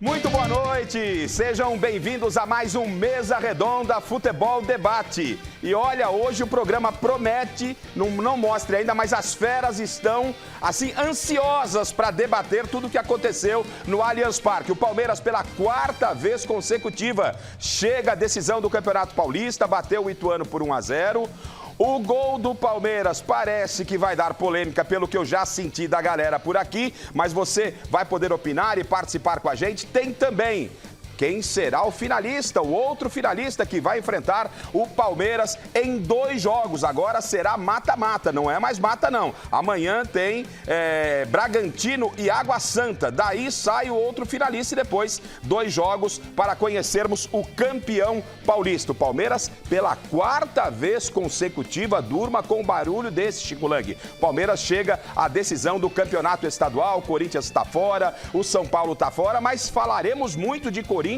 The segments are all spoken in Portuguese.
Muito boa noite, sejam bem-vindos a mais um Mesa Redonda Futebol Debate. E olha, hoje o programa promete, não mostre ainda, mas as feras estão, assim, ansiosas para debater tudo o que aconteceu no Allianz Parque. O Palmeiras, pela quarta vez consecutiva, chega à decisão do Campeonato Paulista, bateu o Ituano por 1-0. O gol do Palmeiras parece que vai dar polêmica, pelo que eu já senti da galera por aqui, mas você vai poder opinar e participar com a gente. Tem também quem será o finalista, o outro finalista que vai enfrentar o Palmeiras em 2 jogos. Agora será mata-mata, não é mais mata não. Amanhã tem Bragantino e Água Santa. Daí sai o outro finalista e depois 2 jogos para conhecermos o campeão paulista. O Palmeiras, pela quarta vez consecutiva, durma com barulho desse, Chico Lang. Palmeiras chega à decisão do campeonato estadual, o Corinthians está fora, o São Paulo está fora, mas falaremos muito de Corinthians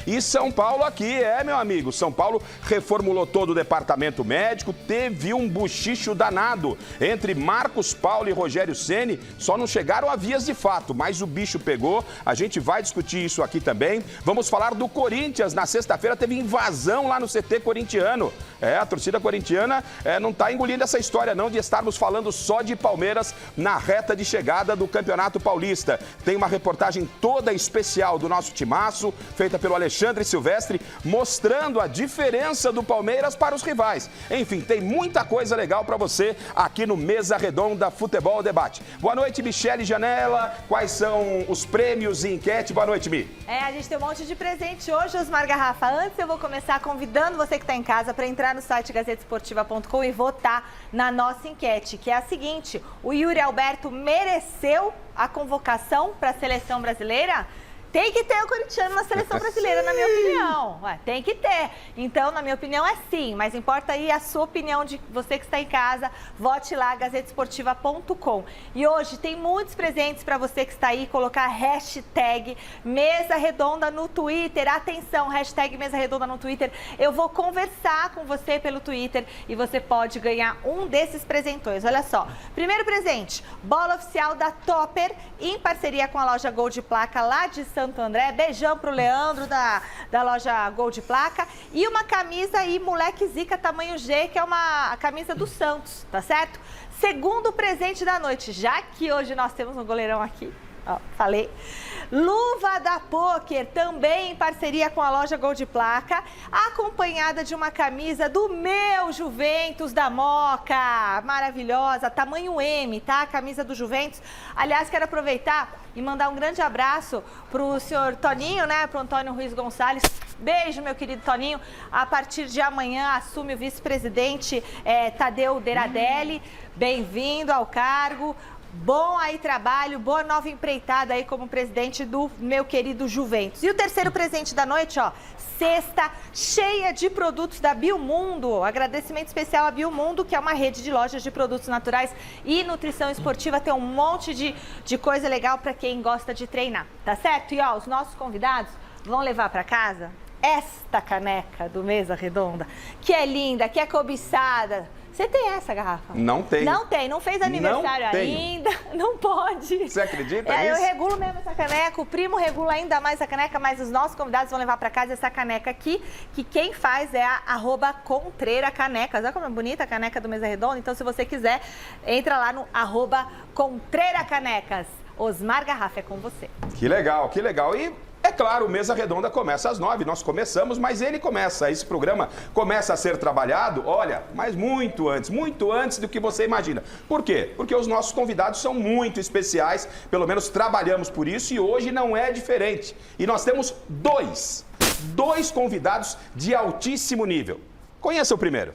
e São Paulo aqui, meu amigo. São Paulo reformulou todo o departamento médico, teve um buchicho danado entre Marcos Paulo e Rogério Ceni, só não chegaram a vias de fato, mas o bicho pegou, a gente vai discutir isso aqui também. Vamos falar do Corinthians, na sexta-feira teve invasão lá no CT corintiano. A torcida corintiana não está engolindo essa história não de estarmos falando só de Palmeiras na reta de chegada do Campeonato Paulista. Tem uma reportagem toda especial do nosso timaço, feita pelo Alexandre Silvestre, mostrando a diferença do Palmeiras para os rivais. Enfim, tem muita coisa legal para você aqui no Mesa Redonda Futebol Debate. Boa noite, Michele Janela. Quais são os prêmios e enquete? Boa noite, Mi. A gente tem um monte de presente hoje, Osmar Garrafa. Antes eu vou começar convidando você que está em casa para entrar no site gazetesportiva.com e votar na nossa enquete, que é a seguinte: o Yuri Alberto mereceu a convocação para a seleção brasileira? Tem que ter o corintiano na seleção brasileira, na minha opinião. Tem que ter. Então, na minha opinião, é sim. Mas importa aí a sua opinião de você que está em casa. Vote lá, gazetesportiva.com. E hoje tem muitos presentes para você que está aí. Colocar hashtag Mesa Redonda no Twitter. Atenção, hashtag Mesa Redonda no Twitter. Eu vou conversar com você pelo Twitter e você pode ganhar um desses presentões. Olha só. Primeiro presente, bola oficial da Topper, em parceria com a loja Gol de Placa lá de Santo André. Beijão pro Leandro da loja Gol de Placa. E uma camisa aí, moleque zica, tamanho G, que é a camisa do Santos, tá certo? Segundo presente da noite, já que hoje nós temos um goleirão aqui, ó, falei. Luva da Poker, também em parceria com a loja Gol de Placa, acompanhada de uma camisa do meu Juventus da Moca, maravilhosa, tamanho M, tá? Camisa do Juventus. Aliás, quero aproveitar e mandar um grande abraço pro senhor Toninho, né? Pro Antônio Ruiz Gonçalves. Beijo, meu querido Toninho. A partir de amanhã assume o vice-presidente Tadeu Deradelli. Bem-vindo ao cargo. Bom aí trabalho, boa nova empreitada aí como presidente do meu querido Juventus. E o terceiro presente da noite, ó, cesta cheia de produtos da Biomundo. Agradecimento especial à Biomundo, que é uma rede de lojas de produtos naturais e nutrição esportiva. Tem um monte de coisa legal para quem gosta de treinar, tá certo? E ó, os nossos convidados vão levar para casa esta caneca do Mesa Redonda, que é linda, que é cobiçada. Você tem essa, Garrafa? Não tenho. Não tem, não fez aniversário ainda, não pode. Você acredita nisso? Eu regulo mesmo essa caneca, o primo regula ainda mais a caneca, mas os nossos convidados vão levar para casa essa caneca aqui, que quem faz é a @ContreiraCanecas. Olha como é bonita a caneca do Mesa Redonda, então se você quiser, entra lá no @ContreiraCanecas. Osmar Garrafa, é com você. Que legal, que legal. E é claro, o Mesa Redonda começa às 9, nós começamos, mas ele começa, esse programa começa a ser trabalhado, olha, mas muito antes do que você imagina. Por quê? Porque os nossos convidados são muito especiais, pelo menos trabalhamos por isso e hoje não é diferente. E nós temos dois convidados de altíssimo nível. Conheça o primeiro.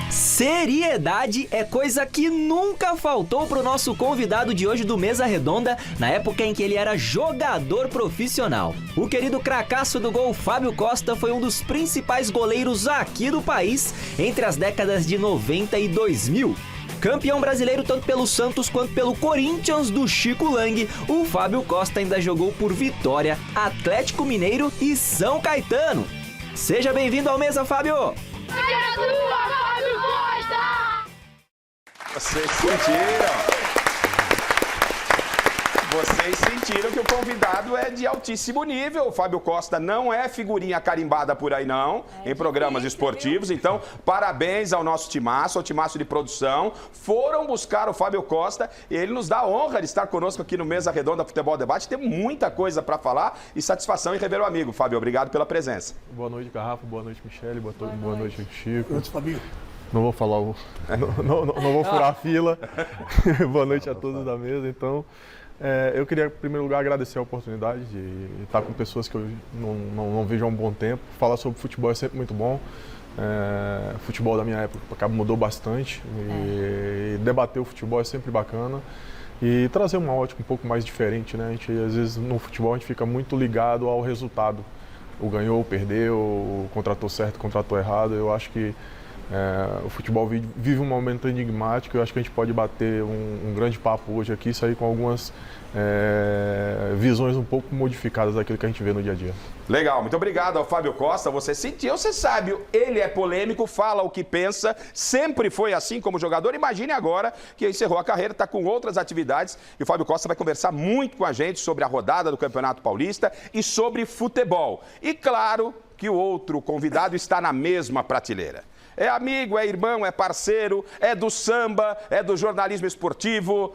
Seriedade é coisa que nunca faltou pro nosso convidado de hoje do Mesa Redonda, na época em que ele era jogador profissional. O querido cracaço do gol Fábio Costa foi um dos principais goleiros aqui do país entre as décadas de 90 e 2000. Campeão brasileiro tanto pelo Santos quanto pelo Corinthians do Chico Lang, o Fábio Costa ainda jogou por Vitória, Atlético Mineiro e São Caetano. Seja bem-vindo ao Mesa, Fábio! Vocês sentiram? Vocês sentiram que o convidado é de altíssimo nível. O Fábio Costa não é figurinha carimbada por aí, não, em programas esportivos. Então, parabéns ao nosso timaço, ao timaço de produção. Foram buscar o Fábio Costa e ele nos dá a honra de estar conosco aqui no Mesa Redonda Futebol Debate. Tem muita coisa para falar e satisfação em rever o amigo. Fábio, obrigado pela presença. Boa noite, Garrafa. Boa noite, Michele. Boa noite, Chico. Boa noite, Fabinho. Não vou falar não vou furar a fila. Boa noite a todos da mesa. Então, eu queria, em primeiro lugar, agradecer a oportunidade de estar com pessoas que eu não vejo há um bom tempo. Falar sobre futebol é sempre muito bom. Futebol da minha época mudou bastante. E debater o futebol é sempre bacana. E trazer uma ótica um pouco mais diferente, né? A gente, às vezes, no futebol, a gente fica muito ligado ao resultado. O ganhou, o perdeu, o contratou certo, contratou errado. Eu acho que o futebol vive um momento enigmático. Eu acho que a gente pode bater um grande papo hoje aqui, sair com algumas visões um pouco modificadas daquilo que a gente vê no dia a dia. Legal, muito obrigado ao Fábio Costa. Você sentiu, você sabe, ele é polêmico, fala o que pensa, sempre foi assim como jogador. Imagine agora que encerrou a carreira, está com outras atividades e o Fábio Costa vai conversar muito com a gente sobre a rodada do Campeonato Paulista e sobre futebol. E claro que o outro convidado está na mesma prateleira. É amigo, é irmão, é parceiro, é do samba, é do jornalismo esportivo,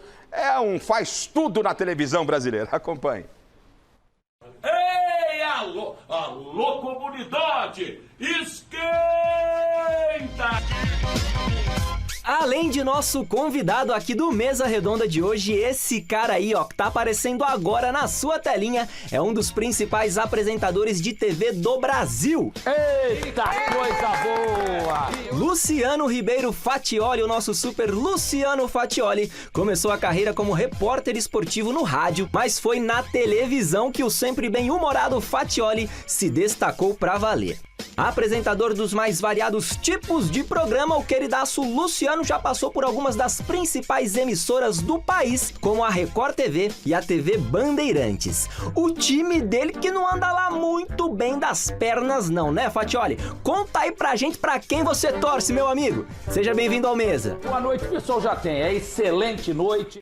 faz tudo na televisão brasileira. Acompanhe. Ei, alô, alô comunidade, esquenta! Além de nosso convidado aqui do Mesa Redonda de hoje, esse cara aí, ó, que tá aparecendo agora na sua telinha, é um dos principais apresentadores de TV do Brasil. Eita, coisa boa! Luciano Ribeiro Fatioli, o nosso super Luciano Fatioli, começou a carreira como repórter esportivo no rádio, mas foi na televisão que o sempre bem-humorado Fatioli se destacou pra valer. Apresentador dos mais variados tipos de programa, o queridaço Luciano já passou por algumas das principais emissoras do país, como a Record TV e a TV Bandeirantes. O time dele que não anda lá muito bem das pernas não, né, Fatioli? Conta aí pra gente pra quem você torce, meu amigo. Seja bem-vindo ao Mesa. Boa noite, pessoal, já tem. É excelente noite.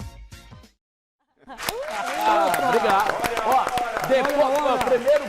Obrigado. Ó, depois, primeiro,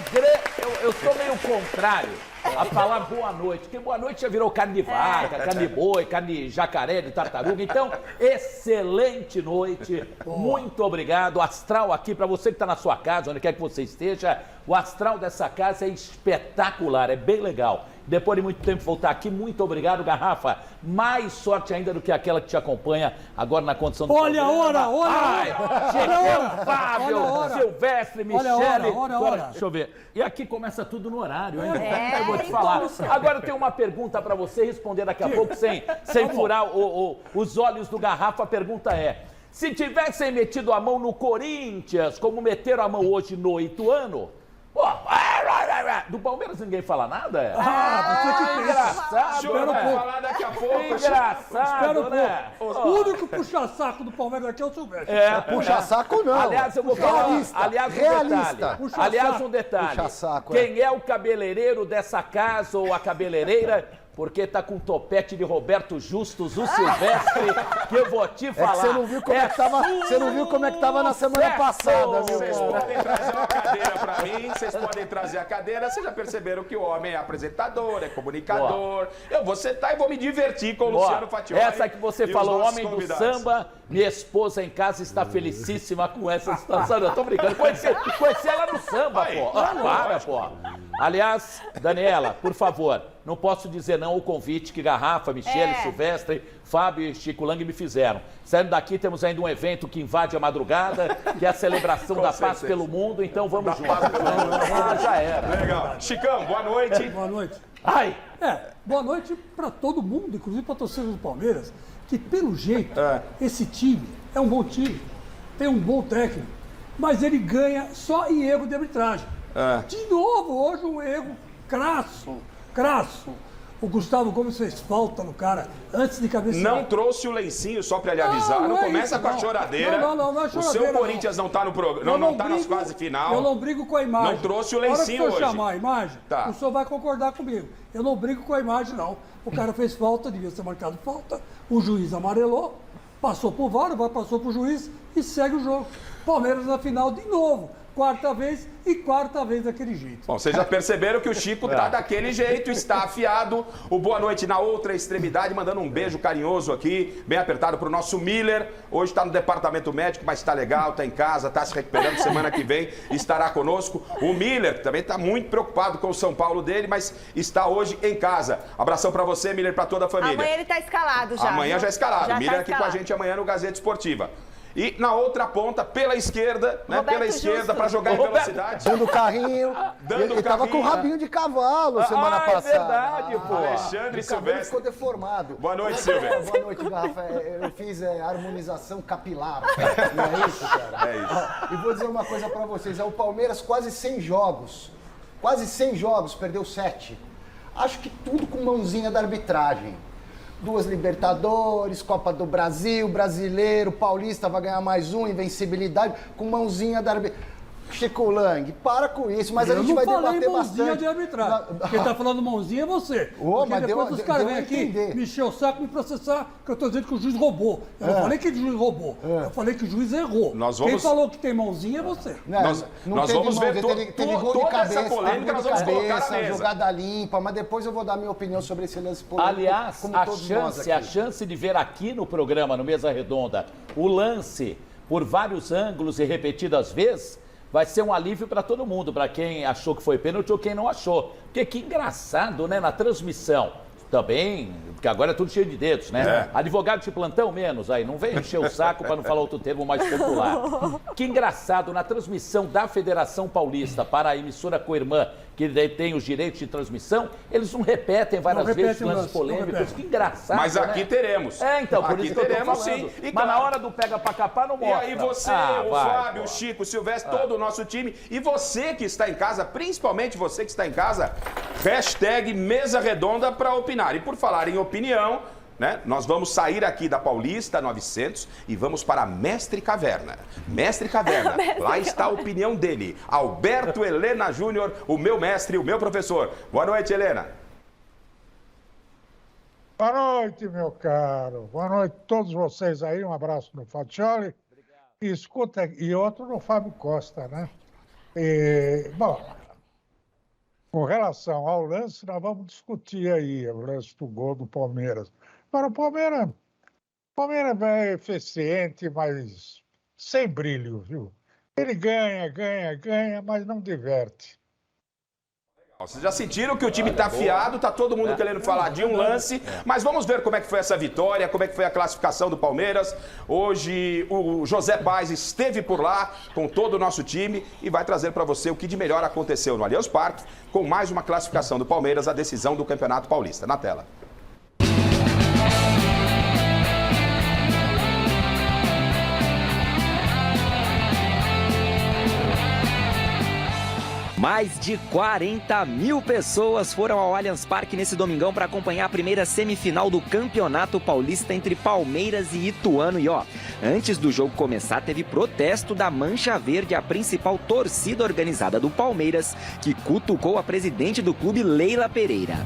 eu sou meio contrário a falar boa noite, porque boa noite já virou carne de vaca, carne de boi, carne de jacaré, de tartaruga. Então, excelente noite, muito obrigado. O astral aqui, para você que está na sua casa, onde quer que você esteja, o astral dessa casa é espetacular, é bem legal. Depois de muito tempo voltar aqui, muito obrigado, Garrafa. Mais sorte ainda do que aquela que te acompanha agora na condição do Olha a programa. hora, Chegou, Fábio, Silvestre, Michele. Hora. Deixa eu ver. E aqui começa tudo no horário, hein? Eu vou te falar. Agora eu tenho uma pergunta para você responder daqui a pouco sem furar os olhos do Garrafa. A pergunta é, se tivessem metido a mão no Corinthians, como meteram a mão hoje no Ituano, do Palmeiras ninguém fala nada? Você que engraçado, Espera um né? pouco. Falar daqui a pouco. Engraçado, Espera um né? pouco. O único puxa-saco do Palmeiras aqui é o Silvestre. Puxa-saco não. Aliás, eu vou falar. Realista. Aliás, um Realista. detalhe. Puxa Aliás, saco. um detalhe. Puxa saco, Quem é o cabeleireiro dessa casa ou a cabeleireira? Porque tá com um topete de Roberto Justus, o Silvestre, que eu vou te falar. Você não viu como é que tava na semana passada, meu Vocês irmão. podem trazer uma cadeira pra mim, vocês podem trazer a cadeira. Vocês já perceberam que o homem é apresentador, é comunicador. Eu vou sentar e vou me divertir com o Luciano Fatioli. Essa que você e os falou, nossos homem do convidados. samba, minha esposa em casa está felicíssima com essa situação. Eu tô brincando. Conheci ela no samba, pô. Para, pô. Aliás, Daniela, por favor, não posso dizer não ao convite que Garrafa, Michele, Silvestre, Fábio e Chico Lang me fizeram. Saindo daqui, temos ainda um evento que invade a madrugada, que é a celebração da paz pelo mundo, então vamos juntos. Já era. Legal. Chicão, boa noite. Boa noite. Ai, Boa noite para todo mundo, inclusive para a torcida do Palmeiras, que pelo jeito, esse time é um bom time, tem um bom técnico, mas ele ganha só em erro de arbitragem. De novo, hoje um erro crasso. O Gustavo Gomes fez falta no cara antes de cabecear. Não trouxe o lencinho só pra lhe avisar. Não é começa isso, com a não. choradeira. Não é O choradeira, seu Corinthians não tá no programa, não tá nas fases final. Eu não brigo com a imagem. Não trouxe o lencinho Na hora que hoje. eu chamar a imagem, Tá. o senhor vai concordar comigo. Eu não brigo com a imagem, não. O cara fez falta, devia ser marcado falta. O juiz amarelou, passou pro VAR, o VAR passou pro juiz e segue o jogo. Palmeiras na final de novo. Quarta vez e quarta vez daquele jeito. Bom, vocês já perceberam que o Chico tá daquele jeito, está afiado. O boa noite na outra extremidade, mandando um beijo carinhoso aqui, bem apertado pro nosso Miller. Hoje está no departamento médico, mas tá legal, tá em casa, tá se recuperando. Semana que vem estará conosco. O Miller que também tá muito preocupado com o São Paulo dele, mas está hoje em casa. Abração para você, Miller, para toda a família. Amanhã ele tá escalado já. Amanhã já é escalado. Já Miller tá aqui com a gente amanhã no Gazeta Esportiva. E na outra ponta, pela esquerda, né? Pela esquerda, para jogar em velocidade. Dando carrinho. Ele tava com o rabinho de cavalo semana passada. É verdade, pô. Alexandre O cabelo ficou Silvestre. deformado. Boa noite, Silvio. Boa noite, Garrafa. Eu fiz harmonização capilar. Não é isso, cara? É isso. Ó, e vou dizer uma coisa pra vocês. O Palmeiras, quase 100 jogos. Quase 100 jogos, perdeu 7. Acho que tudo com mãozinha da arbitragem. 2 Libertadores, Copa do Brasil, Brasileiro, Paulista vai ganhar mais um, invencibilidade, com mãozinha da arbitragem. Chico Lang, para com isso, mas a gente vai debater bastante. De arbitragem. Quem tá falando mãozinha é você. Ô, Porque mas depois deu- os caras deu vêm a aqui entender. me encher o saco, me processar, que eu tô dizendo que o juiz roubou. Eu não falei que o juiz roubou. Eu falei que o juiz errou. Nós Quem vamos- falou que tem mãozinha é você. Não, Nós teve vamos ver teve gol de toda cabeça, essa polêmica, gol nós de vamos colocar na cabeça, mesa. jogada limpa, mas depois eu vou dar minha opinião sobre esse lance polêmico. Aliás, como a todos nós chance aqui. de ver aqui no programa, no Mesa Redonda, o lance por vários ângulos e repetidas vezes, vai ser um alívio para todo mundo, para quem achou que foi pênalti ou quem não achou. Porque que engraçado, né, na transmissão. Também, porque agora é tudo cheio de dedos, né? Advogado de plantão menos, aí não vem encher o saco para não falar outro termo mais popular. Que engraçado, na transmissão da Federação Paulista para a emissora coirmã, que detém os direitos de transmissão, eles não repetem várias Não repetem vezes lances lance, não polêmicos. repetem. Que engraçado, Mas aqui né? teremos. Então, por Aqui isso que eu tô teremos, falando. sim. E Mas claro- na hora do pega pra capar não E mostra. aí você, o vai, Fábio, pô. o Chico, o Silvestre, todo o nosso time. E você que está em casa, principalmente você que está em casa, hashtag Mesa Redonda para opinar. E por falar em opinião, né, nós vamos sair aqui da Paulista 900 e vamos para Mestre Caverna. Mestre Caverna, lá está a opinião dele. Alberto Helena Júnior, o meu mestre, o meu professor. Boa noite, Helena. Boa noite, meu caro. Boa noite a todos vocês aí. Um abraço no Fatioli. E escuta, e outro no Fábio Costa, né? Bom, com relação ao lance, nós vamos discutir aí o lance do gol do Palmeiras. Para o Palmeiras é eficiente, mas sem brilho, viu? Ele ganha, mas não diverte. Vocês já sentiram que o time tá afiado, tá todo mundo querendo falar de um lance, mas vamos ver como é que foi essa vitória, como é que foi a classificação do Palmeiras. Hoje o José Paz esteve por lá com todo o nosso time e vai trazer para você o que de melhor aconteceu no Allianz Parque, com mais uma classificação do Palmeiras, a decisão do Campeonato Paulista. Na tela. Mais de 40 mil pessoas foram ao Allianz Parque nesse domingão para acompanhar a primeira semifinal do Campeonato Paulista entre Palmeiras e Ituano. E ó, antes do jogo começar, teve protesto da Mancha Verde, a principal torcida organizada do Palmeiras, que cutucou a presidente do clube, Leila Pereira.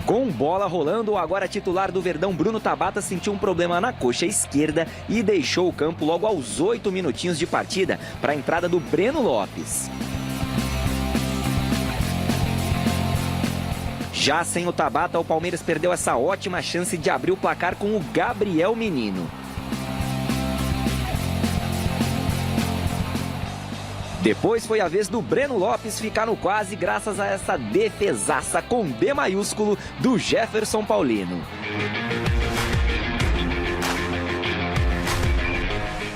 Com bola rolando, o agora titular do Verdão, Bruno Tabata, sentiu um problema na coxa esquerda e deixou o campo logo aos 8 minutinhos de partida para a entrada do Breno Lopes. Já sem o Tabata, o Palmeiras perdeu essa ótima chance de abrir o placar com o Gabriel Menino. Depois foi a vez do Breno Lopes ficar no quase graças a essa defesaça com D maiúsculo do Jefferson Paulino.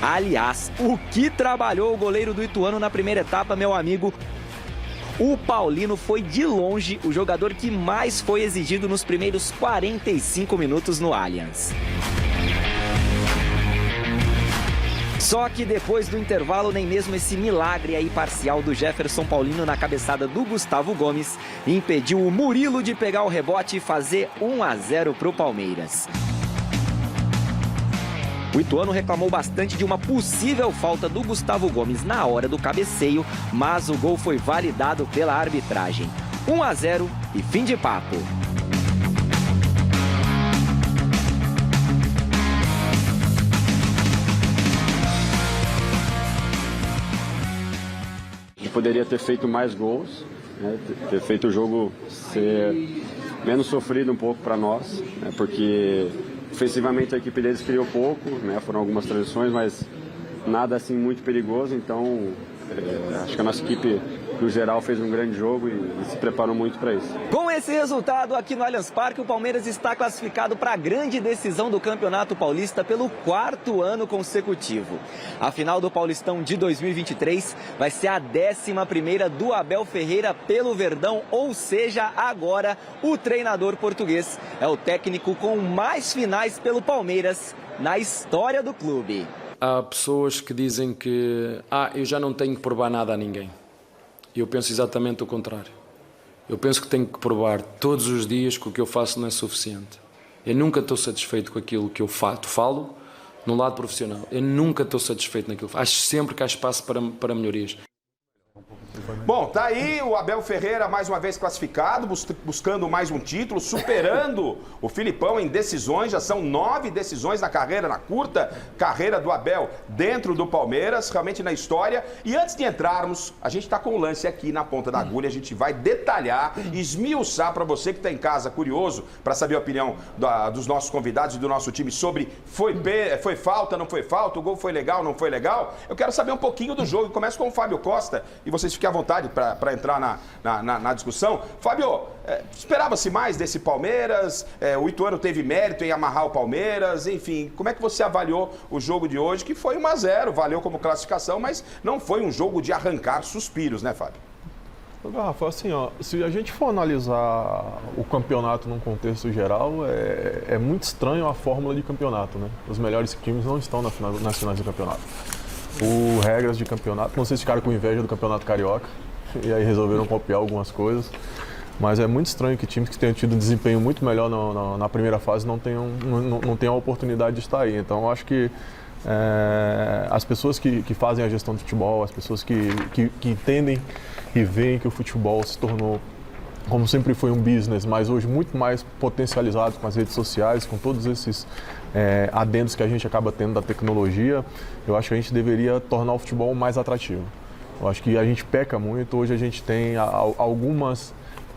Aliás, o que trabalhou o goleiro do Ituano na primeira etapa, meu amigo? O Paulino foi de longe o jogador que mais foi exigido nos primeiros 45 minutos no Allianz. Só que depois do intervalo, nem mesmo esse milagre aí parcial do Jefferson Paulino na cabeçada do Gustavo Gomes impediu o Murilo de pegar o rebote e fazer 1-0 para o Palmeiras. O Ituano reclamou bastante de uma possível falta do Gustavo Gomes na hora do cabeceio, mas o gol foi validado pela arbitragem. 1-0 e fim de papo. que poderia ter feito mais gols, né, ter feito o jogo ser menos sofrido um pouco para nós, né, porque ofensivamente a equipe deles criou pouco, né, foram algumas transições, mas nada assim muito perigoso, então acho que a nossa equipe no geral fez um grande jogo e se preparou muito para isso. Com esse resultado aqui no Allianz Parque, o Palmeiras está classificado para a grande decisão do Campeonato Paulista pelo 4º ano consecutivo. A final do Paulistão de 2023 vai ser a 11ª do Abel Ferreira pelo Verdão, ou seja, agora o treinador português é o técnico com mais finais pelo Palmeiras na história do clube. Há pessoas que dizem que eu já não tenho que provar nada a ninguém. Eu penso exatamente o contrário. Eu penso que tenho que provar todos os dias que o que eu faço não é suficiente. Eu nunca estou satisfeito com aquilo que eu falo no lado profissional. Eu nunca estou satisfeito naquilo. Acho sempre que há espaço para melhorias. Bom, tá aí o Abel Ferreira mais uma vez classificado, buscando mais um título, superando o Filipão em decisões. Já são 9 decisões na carreira, na curta carreira do Abel dentro do Palmeiras, realmente na história. E antes de entrarmos, a gente tá com o lance aqui na ponta da agulha, a gente vai detalhar, esmiuçar para você que tá em casa curioso para saber a opinião dos nossos convidados e do nosso time sobre foi falta, não foi falta, o gol foi legal, não foi legal. Eu quero saber um pouquinho do jogo. Começo com o Fábio Costa e vocês fiquem à vontade para entrar na discussão. Fábio, esperava-se mais desse Palmeiras? O Ituano teve mérito em amarrar o Palmeiras, enfim, como é que você avaliou o jogo de hoje, que foi 1-0, valeu como classificação, mas não foi um jogo de arrancar suspiros, né, Fábio? Rafa, assim, se a gente for analisar o campeonato num contexto geral, é muito estranho a fórmula de campeonato, né? Os melhores times não estão nas finais do campeonato. Por regras de campeonato, não sei se ficaram com inveja do campeonato carioca e aí resolveram copiar algumas coisas, mas é muito estranho que times que tenham tido um desempenho muito melhor na primeira fase não tenham a oportunidade de estar aí. Então eu acho que as pessoas que fazem a gestão do futebol, as pessoas que entendem e veem que o futebol se tornou, como sempre foi um business, mas hoje muito mais potencializado com as redes sociais, com todos esses adendos que a gente acaba tendo da tecnologia, eu acho que a gente deveria tornar o futebol mais atrativo. Eu acho que a gente peca muito, hoje a gente tem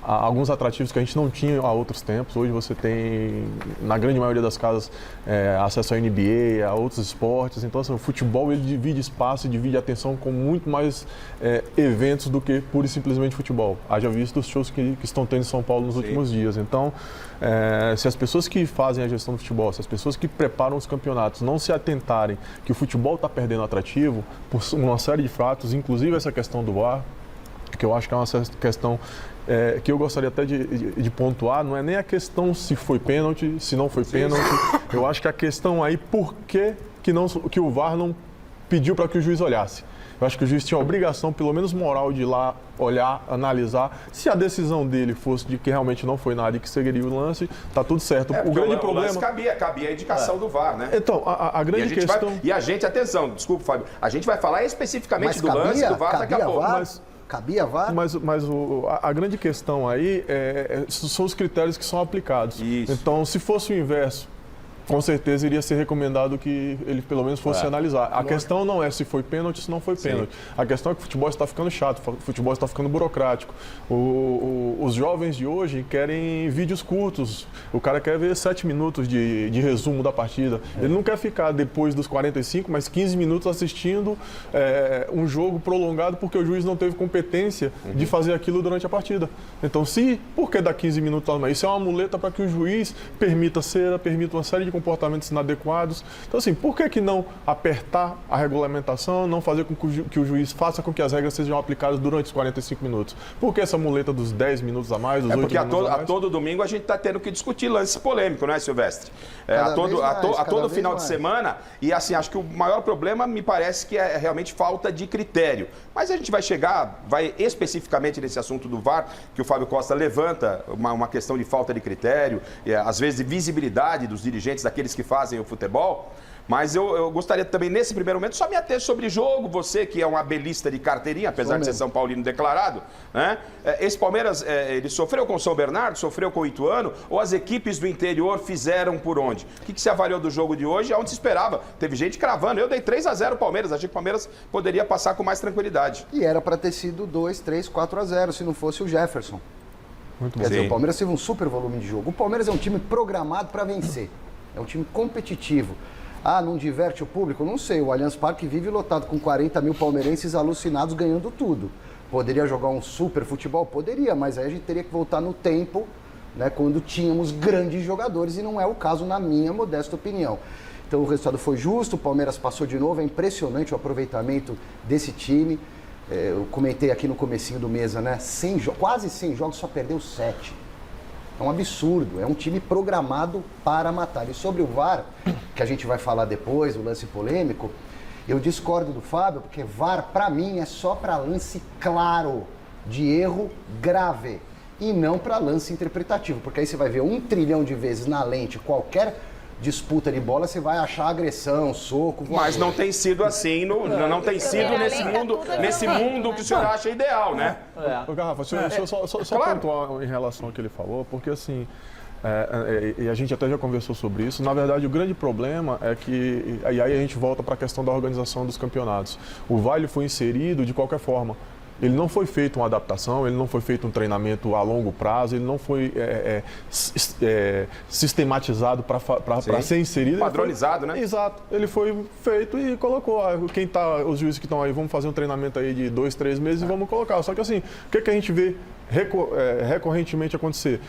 alguns atrativos que a gente não tinha há outros tempos. Hoje você tem, na grande maioria das casas, acesso à NBA, a outros esportes. Então, assim, o futebol ele divide espaço e divide atenção com muito mais eventos do que pura e simplesmente futebol. Haja visto os shows que estão tendo em São Paulo nos últimos dias. Então, se as pessoas que fazem a gestão do futebol, se as pessoas que preparam os campeonatos não se atentarem que o futebol está perdendo atrativo por uma série de fatos, inclusive essa questão do VAR, que eu acho que é uma questão que eu gostaria até de pontuar, não é nem a questão se foi pênalti, se não foi pênalti. Eu acho que a questão aí, por que o VAR não pediu para que o juiz olhasse? Eu acho que o juiz tinha a obrigação, pelo menos moral, de ir lá olhar, analisar. Se a decisão dele fosse de que realmente não foi nada e que seguiria o lance, tá tudo certo. O grande problema... lance cabia a indicação do VAR, né? Então, a grande questão... E a gente, atenção, desculpa, Fábio, a gente vai falar especificamente do lance do VAR daqui a pouco. Cabia VAR? Mas a grande questão aí são os critérios que são aplicados. Isso. Então, se fosse o inverso, com certeza iria ser recomendado que ele pelo menos fosse analisar. A questão não é se foi pênalti ou se não foi pênalti. A questão é que o futebol está ficando chato, o futebol está ficando burocrático. Os jovens de hoje querem vídeos curtos. O cara quer ver 7 minutos de resumo da partida. Ele não quer ficar depois dos 45, mas 15 minutos assistindo um jogo prolongado porque o juiz não teve competência de fazer aquilo durante a partida. Então, por que dar 15 minutos? Isso é uma muleta para que o juiz permita cera, permita uma série de comportamentos inadequados. Então, assim, por que não apertar a regulamentação, não fazer com que o juiz faça com que as regras sejam aplicadas durante os 45 minutos? Por que essa muleta dos 10 minutos a mais, dos 8 minutos a mais? Porque a todo domingo a gente está tendo que discutir lance polêmico, não é, Silvestre? A todo final de semana, e assim, acho que o maior problema me parece que é realmente falta de critério. Mas a gente vai especificamente nesse assunto do VAR, que o Fábio Costa levanta uma questão de falta de critério, às vezes de visibilidade dos dirigentes, daqueles que fazem o futebol. Mas eu gostaria também, nesse primeiro momento, só me ater sobre jogo. Você que é um abelista de carteirinha, apesar de ser São Paulino declarado, né? Esse Palmeiras, ele sofreu com o São Bernardo, sofreu com o Ituano, ou as equipes do interior fizeram por onde? O que você avaliou do jogo de hoje? Aonde se esperava? Teve gente cravando. Eu dei 3-0 o Palmeiras, achei que o Palmeiras poderia passar com mais tranquilidade. E era para ter sido 2, 3, 4-0, se não fosse o Jefferson. Muito bom. Quer dizer, o Palmeiras teve um super volume de jogo. O Palmeiras é um time programado para vencer. É um time competitivo. Ah, não diverte o público? Não sei. O Allianz Parque vive lotado com 40 mil palmeirenses alucinados ganhando tudo. Poderia jogar um super futebol? Poderia, mas aí a gente teria que voltar no tempo, né, quando tínhamos grandes jogadores, e não é o caso, na minha modesta opinião. Então o resultado foi justo, o Palmeiras passou de novo, é impressionante o aproveitamento desse time. Eu comentei aqui no comecinho do Mesa, né? Quase 100 jogos, só perdeu 7. É um absurdo, é um time programado para matar. E sobre o VAR, que a gente vai falar depois, o lance polêmico, eu discordo do Fábio, porque VAR, para mim, é só para lance claro, de erro grave, e não para lance interpretativo, porque aí você vai ver 1 trilhão de vezes na lente qualquer disputa de bola, você vai achar agressão, soco... Mas não tem sido assim, não tem sido nesse mundo que o senhor acha ideal, né? Ô, Garrafa, deixa eu só pontuar em relação ao que ele falou, porque assim, e a gente até já conversou sobre isso, na verdade o grande problema é que, e aí a gente volta para a questão da organização dos campeonatos. O VAR foi inserido de qualquer forma. Ele não foi feito uma adaptação, ele não foi feito um treinamento a longo prazo, ele não foi sistematizado para ser inserido. Padronizado, né? Exato. Ele foi feito e colocou. Os juízes que estão aí, vamos fazer um treinamento aí de 2, 3 meses e vamos colocar. Só que assim, o que a gente vê recorrentemente acontecer?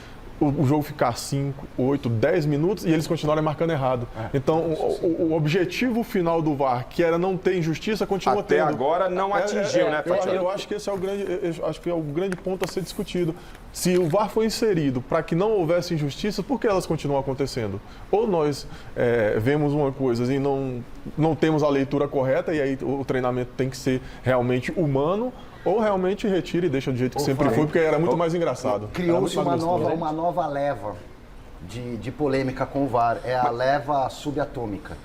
O jogo ficar 5, 8, 10 minutos e eles continuarem marcando errado. Então, o objetivo final do VAR, que era não ter injustiça, continua tendo. Até agora não atingiu, né, Fatioli? Eu acho que esse é o grande ponto a ser discutido. Se o VAR foi inserido para que não houvesse injustiça, por que elas continuam acontecendo? Ou nós vemos uma coisa e não temos a leitura correta, e aí o treinamento tem que ser realmente humano, ou realmente retira e deixa do jeito que sempre foi, porque era muito mais engraçado. Criou-se uma nova leva de polêmica com o VAR, é a leva subatômica.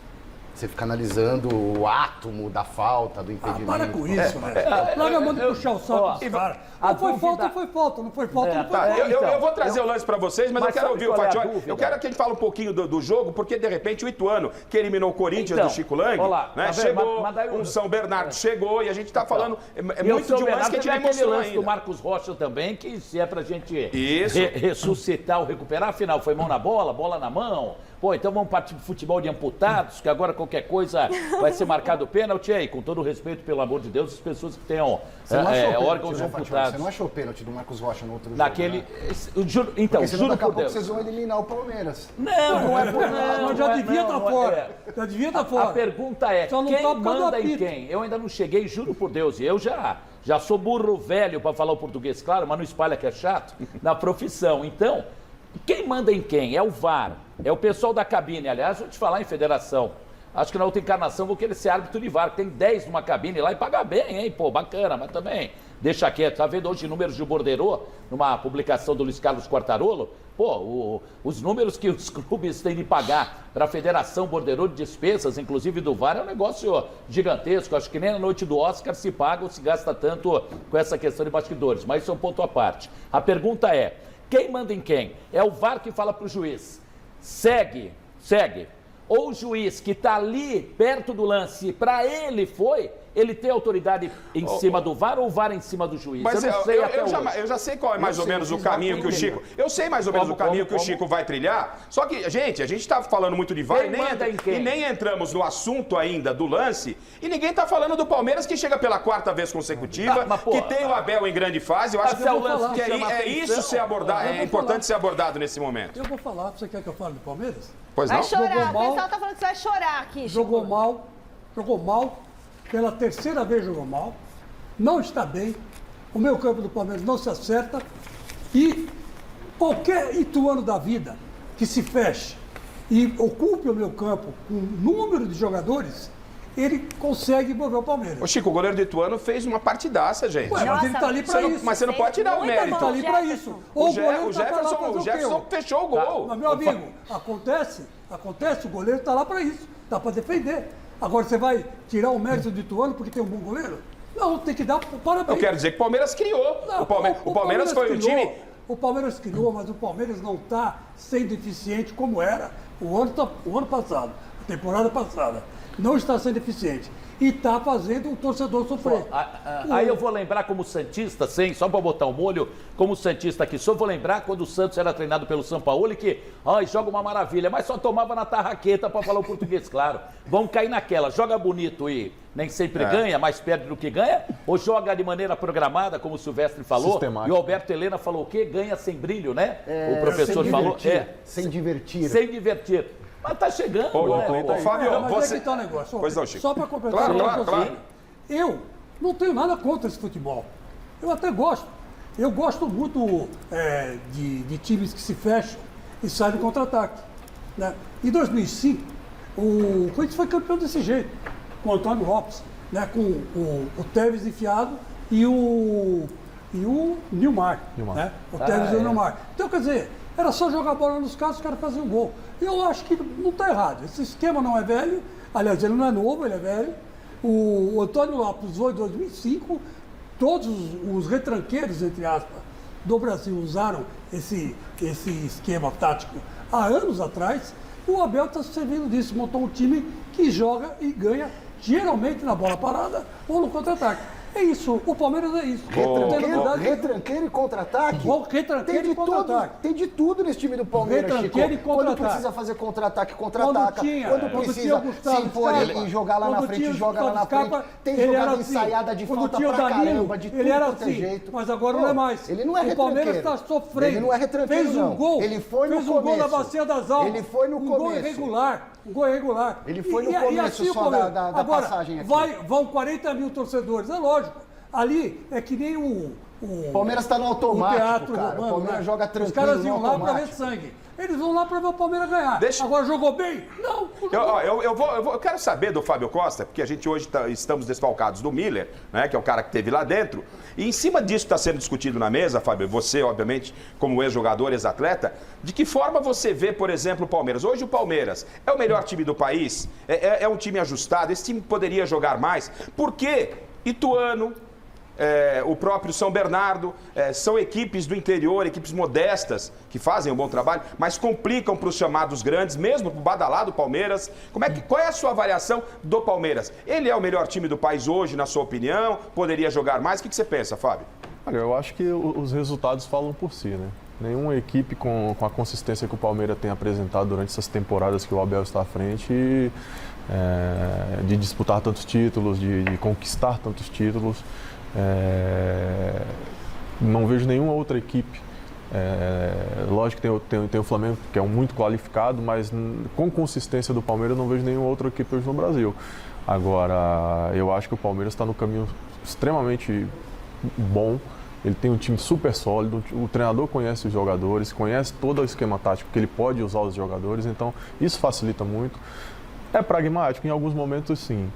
Você fica analisando o átomo da falta, do impedimento. Para com isso, né? Larga a mão de puxar o saco dos caras. Foi falta, foi falta. Não foi falta, não foi falta. Eu vou trazer o lance para vocês, mas eu quero ouvir o Fatioli. Eu quero que a gente fale um pouquinho do jogo, porque de repente o Ituano, que eliminou o Corinthians do Chico Lang, né, chegou, um São Bernardo chegou, e a gente está falando muito de um lance que a gente não mostrou ainda. Do Marcos Rocha também, que se é pra gente ressuscitar ou recuperar, afinal foi mão na bola, bola na mão. Pô, então vamos partir de futebol de amputados, que agora qualquer coisa vai ser marcado pênalti. Aí, com todo o respeito, pelo amor de Deus, as pessoas que tenham órgãos amputados. Você não achou o pênalti do Marcos Rocha no outro jogo, né? Então, juro por Deus. Vocês vão eliminar o Palmeiras. Não é por nada. Mas já devia estar fora. Já devia estar fora. A pergunta é, quem manda em quem? Eu ainda não cheguei, juro por Deus, e eu já sou burro velho para falar o português, claro, mas não espalha que é chato, na profissão. Então, quem manda em quem? É o VAR, é o pessoal da cabine. Aliás, vou te falar em federação, acho que na outra encarnação vou querer ser árbitro de VAR, tem 10 numa cabine lá e paga bem, hein? Pô, bacana, mas também deixa quieto. Tá vendo hoje números de Borderô, numa publicação do Luiz Carlos Quartarolo? Pô, os números que os clubes têm de pagar para a Federação Borderô de despesas, inclusive do VAR, é um negócio gigantesco. Acho que nem na noite do Oscar se paga ou se gasta tanto com essa questão de bastidores, mas isso é um ponto à parte. A pergunta é, quem manda em quem? É o VAR que fala para o juiz, segue. Ou o juiz que está ali perto do lance, para ele ele tem autoridade em cima do VAR ou o VAR em cima do juiz? Mas eu não sei eu já sei qual é mais ou menos o caminho que o Chico... Eu sei mais ou menos o caminho que o Chico vai trilhar, só que, gente, a gente está falando muito de VAR e nem entramos no assunto ainda do lance, e ninguém está falando do Palmeiras, que chega pela 4ª vez consecutiva, que tem o Abel em grande fase. Eu acho que é importante ser abordado nesse momento. Eu vou falar, você quer que eu fale do Palmeiras? Pois não? Vai chorar, o pessoal tá falando que você vai chorar aqui, Chico. Jogou mal, pela 3ª vez jogou mal, não está bem, o meio campo do Palmeiras não se acerta, e qualquer ituano da vida que se feche e ocupe o meio campo com número de jogadores, ele consegue mover o Palmeiras. Ô Chico, o goleiro do Ituano fez uma partidaça, gente. Ué, mas ele tá ali pra isso. Mas você não pode tirar o Ele mérito. tá ali pra isso. O goleiro tá pra lá fazer Jefferson o quê? fechou o gol. Mas, meu amigo, acontece, o goleiro tá lá pra isso. Dá pra defender. Agora você vai tirar o mérito do Ituano porque tem um bom goleiro? Não, tem que dar parabéns. Eu quero dizer que o Palmeiras criou. Não, o Palmeiras foi um time... O Palmeiras criou, mas o Palmeiras não está sendo eficiente como era o ano passado, a temporada passada. Não está sendo eficiente. E está fazendo o torcedor sofrer. Aí eu vou lembrar como Santista, só para botar um molho, como Santista que sou, vou lembrar quando o Santos era treinado pelo Sampaoli, que joga uma maravilha, mas só tomava na tarraqueta para falar o português, claro. Vamos cair naquela, joga bonito e nem sempre ganha, mais perde do que ganha, ou joga de maneira programada, como o Silvestre falou, e o Alberto Helena falou o quê? Ganha sem brilho, né? O professor falou. Sem divertir. Sem divertir. Mas tá chegando, né? Fábio, mas você... é que tá o negócio. Pois não, Chico. Só para completar, Claro. Eu não tenho nada contra esse futebol. Eu até gosto. Eu gosto muito de times que se fecham e saem no contra-ataque. Né? Em 2005, o Corinthians foi campeão desse jeito, com o Antônio Lopes, né? Com o Tevez enfiado e o Nilmar. Né? O Tevez e o Nilmar. Então, quer dizer, era só jogar a bola nos caras, os caras faziam um gol. Eu acho que não está errado. Esse esquema não é velho. Aliás, ele não é novo, ele é velho. O Antônio Lopes usou em 2005. Todos os retranqueiros, entre aspas, do Brasil usaram esse esquema tático há anos atrás. E o Abel está servindo disso. Montou um time que joga e ganha, geralmente na bola parada ou no contra-ataque. É isso, o Palmeiras é isso. Retranqueiro e contra-ataque? Retranqueiro e contra-ataque. Tem de tudo nesse time do Palmeiras, Retranqueiro Chico. e contra-ataque. Quando precisa fazer contra-ataque, contra-ataca. Quando precisa se impor e jogar lá na frente, joga lá na frente. Tem jogada ensaiada de falta pra caramba, de tudo quanto é jeito. Mas agora não é mais. Ele não é retranqueiro. O Palmeiras está sofrendo. Ele não é retranqueiro, fez um gol, ele foi no fez um gol na Bacia das Almas. Ele foi no começo. Gol irregular. Um gol irregular. Ele foi no começo só da passagem aqui. Vão 40 mil torcedores, é lógico. Ali é que nem o Palmeiras está no automático, teatro cara. romano, O Palmeiras joga tranquilo. Os caras iam no lá para ver automático. sangue. Eles vão lá para ver o Palmeiras ganhar. Agora jogou bem? Não. Eu quero saber do Fábio Costa, porque a gente hoje estamos desfalcados do Miller, né, que é o cara que esteve lá dentro. E em cima disso que está sendo discutido na mesa, Fábio, você, obviamente, como ex-jogador, ex-atleta, de que forma você vê, por exemplo, o Palmeiras? Hoje o Palmeiras é o melhor time do país? É um time ajustado? Esse time poderia jogar mais? Por quê? Ituano... o próprio São Bernardo, são equipes do interior, equipes modestas, que fazem um bom trabalho, mas complicam para os chamados grandes, mesmo para o badalado Palmeiras. Qual é a sua avaliação do Palmeiras? Ele é o melhor time do país hoje, na sua opinião? Poderia jogar mais? O que você pensa, Fábio? Olha, eu acho que os resultados falam por si, né? Nenhuma equipe com a consistência que o Palmeiras tem apresentado durante essas temporadas que o Abel está à frente, de disputar tantos títulos, de conquistar tantos títulos, não vejo nenhuma outra equipe. Lógico que tem o Flamengo, que é muito qualificado, mas com consistência do Palmeiras eu não vejo nenhuma outra equipe hoje no Brasil. Agora, eu acho que o Palmeiras está no caminho extremamente bom. Ele tem um time super sólido, o treinador conhece os jogadores, conhece todo o esquema tático que ele pode usar os jogadores, então isso facilita muito. É pragmático, em alguns momentos sim.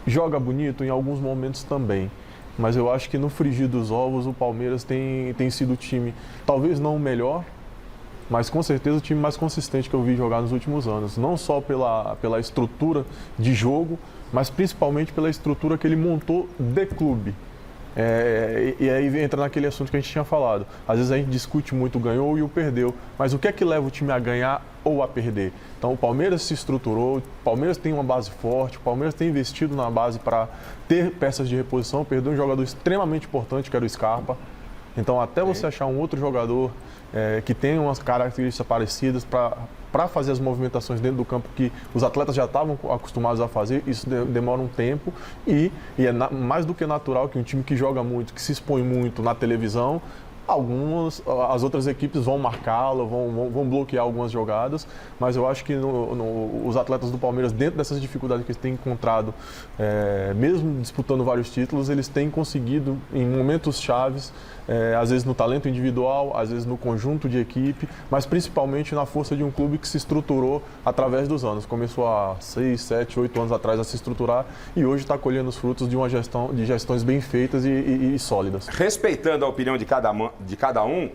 Joga bonito, em alguns momentos também. Mas eu acho que no frigir dos ovos o Palmeiras tem sido o time, talvez não o melhor, mas com certeza o time mais consistente que eu vi jogar nos últimos anos. Não só pela estrutura de jogo, mas principalmente pela estrutura que ele montou de clube. E aí entra naquele assunto que a gente tinha falado. Às vezes a gente discute muito o ganhou e o perdeu, mas o que é que leva o time a ganhar ou a perder? Então o Palmeiras se estruturou, o Palmeiras tem uma base forte, o Palmeiras tem investido na base para ter peças de reposição, perdeu um jogador extremamente importante que era o Scarpa. Então até você achar um outro jogador que tem umas características parecidas para fazer as movimentações dentro do campo que os atletas já estavam acostumados a fazer, isso demora um tempo e é mais do que natural que um time que joga muito, que se expõe muito na televisão, As outras equipes vão marcá-lo, vão bloquear algumas jogadas, mas eu acho que os atletas do Palmeiras, dentro dessas dificuldades que eles têm encontrado, mesmo disputando vários títulos, eles têm conseguido, em momentos chaves, às vezes no talento individual, às vezes no conjunto de equipe, mas principalmente na força de um clube que se estruturou através dos anos. Começou há 6, 7, 8 anos atrás a se estruturar e hoje está colhendo os frutos de gestões bem feitas e sólidas. Respeitando a opinião de cada um,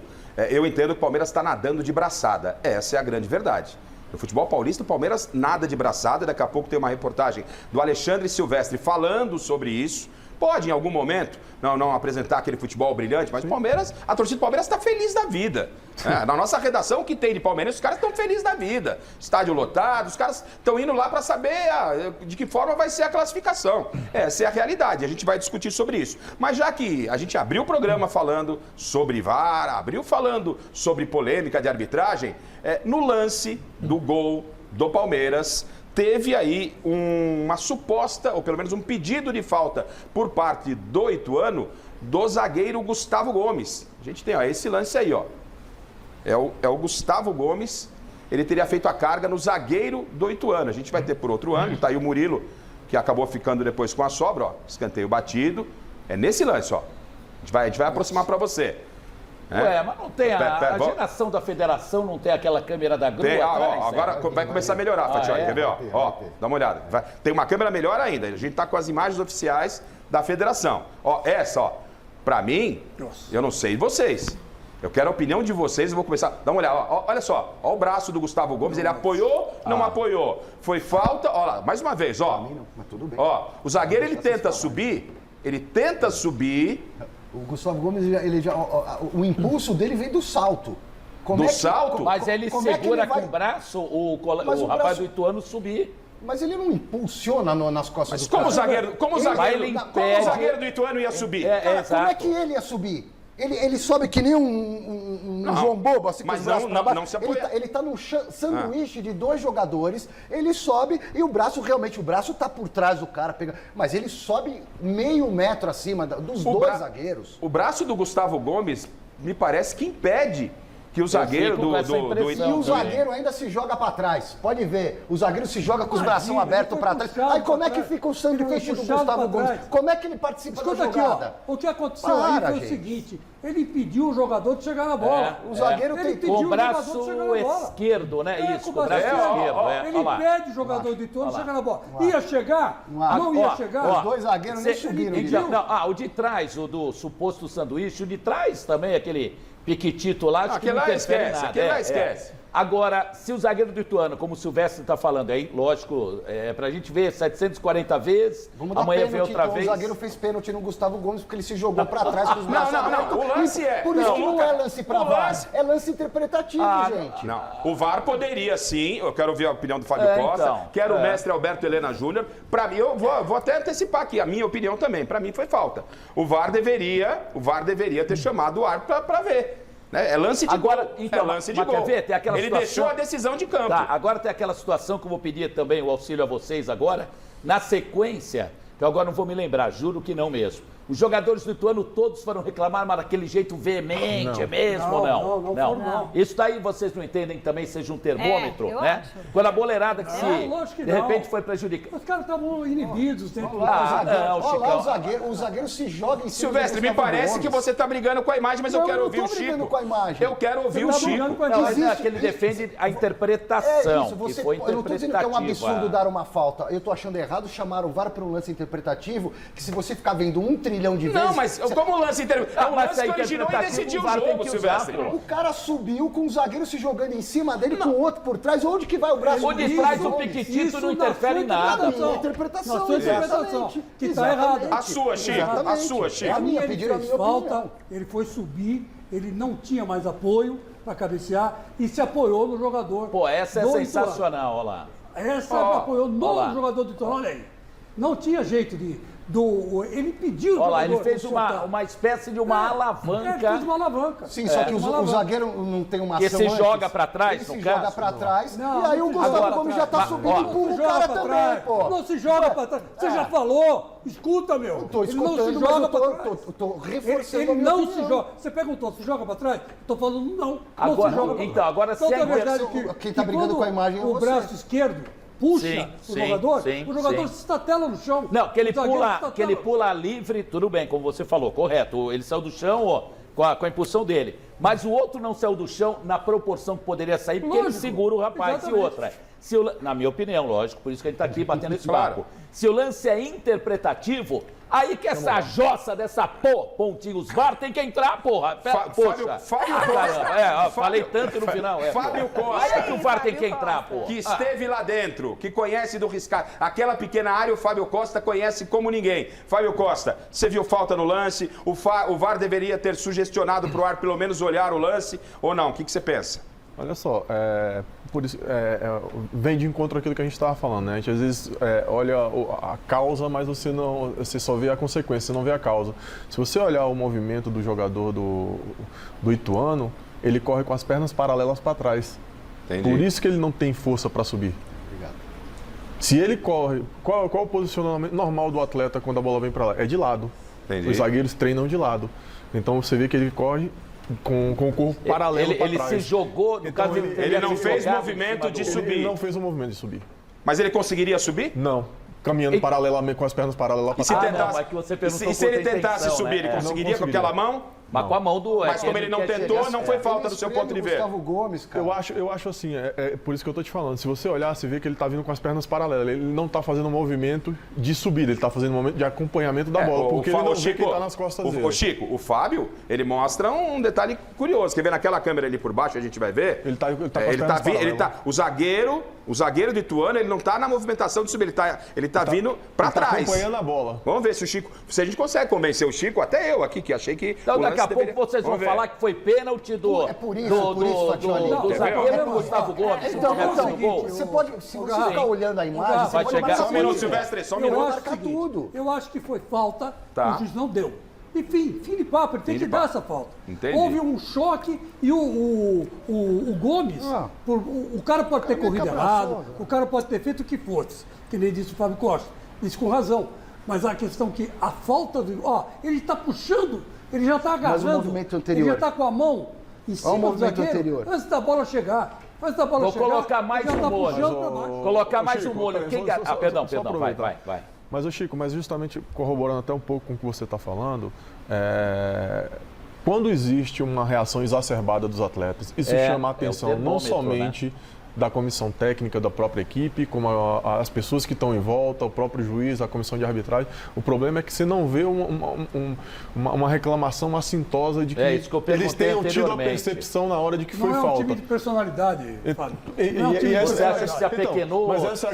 eu entendo que o Palmeiras está nadando de braçada. Essa é a grande verdade. No futebol paulista, o Palmeiras nada de braçada. Daqui a pouco tem uma reportagem do Alexandre Silvestre falando sobre isso. Pode, em algum momento, não apresentar aquele futebol brilhante, mas o Palmeiras, a torcida do Palmeiras está feliz da vida. Na nossa redação, o que tem de Palmeiras, os caras estão felizes da vida. Estádio lotado, os caras estão indo lá para saber de que forma vai ser a classificação. Essa é a realidade, a gente vai discutir sobre isso. Mas já que a gente abriu o programa falando sobre VAR, abriu falando sobre polêmica de arbitragem, no lance do gol do Palmeiras, teve aí uma suposta, ou pelo menos um pedido de falta por parte do Ituano, do zagueiro Gustavo Gomes. A gente tem esse lance aí, ó. É o Gustavo Gomes, ele teria feito a carga no zagueiro do Ituano. A gente vai ter por outro ângulo, tá aí o Murilo, que acabou ficando depois com a sobra, ó. Escanteio batido. É nesse lance, ó. A gente vai aproximar para você. Mas não tem a geração da federação, não tem aquela câmera da grua? Tem, agora vai começar a melhorar, Fatioli, quer ver? Ó, dá uma olhada. Tem uma câmera melhor ainda, a gente tá com as imagens oficiais da federação. Ó, essa, ó, pra mim, eu não sei vocês. Eu quero a opinião de vocês, eu vou começar. Dá uma olhada, ó, olha só, ó o braço do Gustavo Gomes, ele apoiou, não apoiou. Foi falta, ó lá, mais uma vez, ó. Mas tudo bem. Ó, o zagueiro ele tenta subir. O Gustavo Gomes, o impulso dele vem do salto. Salto? Mas ele segura com o braço o rapaz do Ituano subir. Mas ele não impulsiona nas costas do cara. Como o zagueiro do Ituano ia subir? Como é que ele ia subir? Ele sobe que nem um João Bobo, assim, com os braços pra baixo. Ele tá num sanduíche de dois jogadores, ele sobe e o braço tá por trás do cara. Mas ele sobe meio metro acima dos dois zagueiros. O braço do Gustavo Gomes me parece que impede que o zagueiro E o zagueiro ainda se joga pra trás. Pode ver, o zagueiro se joga com os braços abertos pra trás. Aí como é que fica o sanduíche do Gustavo Gomes? Como é que ele participa da jogada? Aqui, ó, o que aconteceu aí foi o seguinte, ele impediu o jogador de chegar na bola. O zagueiro com o braço esquerdo, né? Isso, com o braço esquerdo. Ele impede o jogador do Ituano de chegar na bola. Ia chegar? Não ia chegar? Os dois zagueiros nem subiram. O de trás, o do suposto sanduíche, o de trás também, aquele piquitito lá, acho que não interfere nada. Aquele lá esquece. Agora, se o zagueiro do Ituano, como o Silvestre está falando aí, lógico, pra gente ver 740 vezes, amanhã vem outra vez. O zagueiro fez pênalti no Gustavo Gomes porque ele se jogou pra trás com os braços abertos. Não, o lance Por isso que não é lance pra VAR, é lance interpretativo, gente. Não, o VAR poderia sim, eu quero ouvir a opinião do Fábio Costa, quero o mestre Alberto Helena Júnior. Pra mim, eu vou até antecipar aqui, a minha opinião também, pra mim foi falta. O VAR deveria ter chamado o árbitro pra ver. É lance de gol. Então, é lance de gol. Quer ver? Tem aquela Ele deixou a decisão de campo. Tá, agora tem aquela situação que eu vou pedir também o auxílio a vocês agora. Na sequência, que eu agora não vou me lembrar, juro que não mesmo. Os jogadores do Ituano todos foram reclamar, mas daquele jeito veemente mesmo ou não? Não. Isso daí vocês não entendem que também seja um termômetro, né? Acho. Quando a boleirada que de repente foi prejudicada. Os caras estavam inibidos dentro O zagueiro se joga em cima. Silvestre, me parece que você está brigando com a imagem, mas eu quero ouvir o Chico. Com a imagem. Eu quero ouvir o Chico. Não, é que ele defende a interpretação, que foi interpretativa. Eu não estou dizendo que é um absurdo dar uma falta. Eu estou achando errado chamar o VAR para um lance interpretativo, que se você ficar vendo 1 trilhão de vezes... Não, mas como o lance interpretativo? É o lance que originou e decidiu o jogo, Silvestre. O cara subiu com o zagueiro se jogando em cima dele, com o outro por trás. Onde que vai o braço? O de trás do piquitito não interfere em nada. Na interpretação. Que está errado. A sua, Chico. A minha ele fez falta, ele foi subir, ele não tinha mais apoio para cabecear e se apoiou no jogador. Pô, essa é sensacional, olha lá. Essa apoiou no jogador do Ituano, olha aí. Não tinha jeito de Ele pediu. Olha lá, ele fez uma espécie de uma alavanca. Ele fez uma alavanca. Sim, só que o zagueiro não tem uma ação que se antes. joga pra trás, ele no se caso? joga pra trás. Não, e aí o Gustavo agora, Gomes já tá subindo e empurra o cara também, pô. Não se joga pra trás. Você já falou. Escuta, meu. Tô escutando, ele não se joga pra trás. eu tô reforçando Ele a minha não opinião. se joga. Você perguntou, se joga pra trás? Tô falando não. Agora, não se joga pra então, trás. agora se Então, é é verdade quem tá brigando com a imagem é o você. braço esquerdo puxa o jogador, o jogador se estatela no chão. Não, que ele O zagueiro se pula livre, tudo bem, como você falou, correto. Ele saiu do chão, ó, com a impulsão dele. Mas o outro não saiu do chão na proporção que poderia sair, porque ele segura o rapaz. Exatamente. E outra, na minha opinião, lógico, por isso que a gente está aqui batendo esse papo. Se o lance é interpretativo, aí que essa jossa dessa pontinhos VAR tem que entrar, porra. Poxa. Fábio Costa. Falei tanto no final. Fábio Costa. Aí é que o VAR tem que entrar, porra. Que esteve lá dentro, que conhece do riscado. Aquela pequena área o Fábio Costa conhece como ninguém. Fábio Costa, você viu falta no lance? O VAR deveria ter sugestionado pro ar pelo menos olhar o lance ou não? O que você pensa? Olha só, por isso, vem de encontro àquilo que a gente estava falando, né? A gente às vezes olha a causa, mas você só vê a consequência, você não vê a causa. Se você olhar o movimento do jogador do Ituano, ele corre com as pernas paralelas para trás. Entendi. Por isso que ele não tem força para subir. Obrigado. Se ele corre, qual o posicionamento normal do atleta quando a bola vem para lá? É de lado. Entendi. Os zagueiros treinam de lado. Então você vê que ele corre com o corpo paralelo para trás. Ele se jogou, no caso, ele não fez movimento de subir. Ele não fez o movimento de subir. Mas ele conseguiria subir? Não. Caminhando paralelamente, com as pernas paralelas para E se, trás. e se ele tentasse subir, ele conseguiria com aquela mão? Mas com a mão do... Mas como ele não tentou, não foi falta do seu ponto de ver. Gustavo Gomes, cara. Eu acho assim, por isso que eu tô te falando. Se você olhar, você vê que ele tá vindo com as pernas paralelas. Ele não tá fazendo um movimento de subida, ele tá fazendo um movimento de acompanhamento da bola. Porque ele não vê quem tá nas costas dele. O Chico, o Fábio, ele mostra um detalhe curioso. Quer ver naquela câmera ali por baixo, a gente vai ver? Ele tá com as pernas paralelas. O zagueiro do Ituano, ele não tá na movimentação de subir, ele tá vindo pra trás. Tá acompanhando a bola. Vamos ver se a gente consegue convencer o Chico, até eu aqui, que achei que... Então daqui a pouco vocês vão falar que foi pênalti do zagueiro Gustavo Gomes. Então, você pode, se você ficar olhando a imagem, você pode chegar. Só um minuto, Silvestre, só um minuto. Eu acho que foi falta, Tá. o juiz não deu. Enfim, fim de papo, ele tem que dar essa falta. Entendi. Houve um choque e o Gomes, o cara pode ter corrido errado, o cara pode ter feito o que fosse, que nem disse o Fábio Costa, disse com razão. Mas a questão que a falta do... ele está puxando, ele já está agarrando. Mas o movimento anterior. Ele já está com a mão em cima do zagueiro, antes da bola chegar. Vou colocar mais um molho. Colocar mais um molho. Perdão, vai. Mas, Chico, justamente corroborando até um pouco com o que você está falando, quando existe uma reação exacerbada dos atletas, isso chama a atenção não somente da comissão técnica da própria equipe, como as pessoas que estão em volta, o próprio juiz, a comissão de arbitragem. O problema é que você não vê uma reclamação assintosa de que eles tenham tido a percepção na hora de que foi falta. Não é um time de personalidade, Fábio. Você acha que se apequenou? Mas essa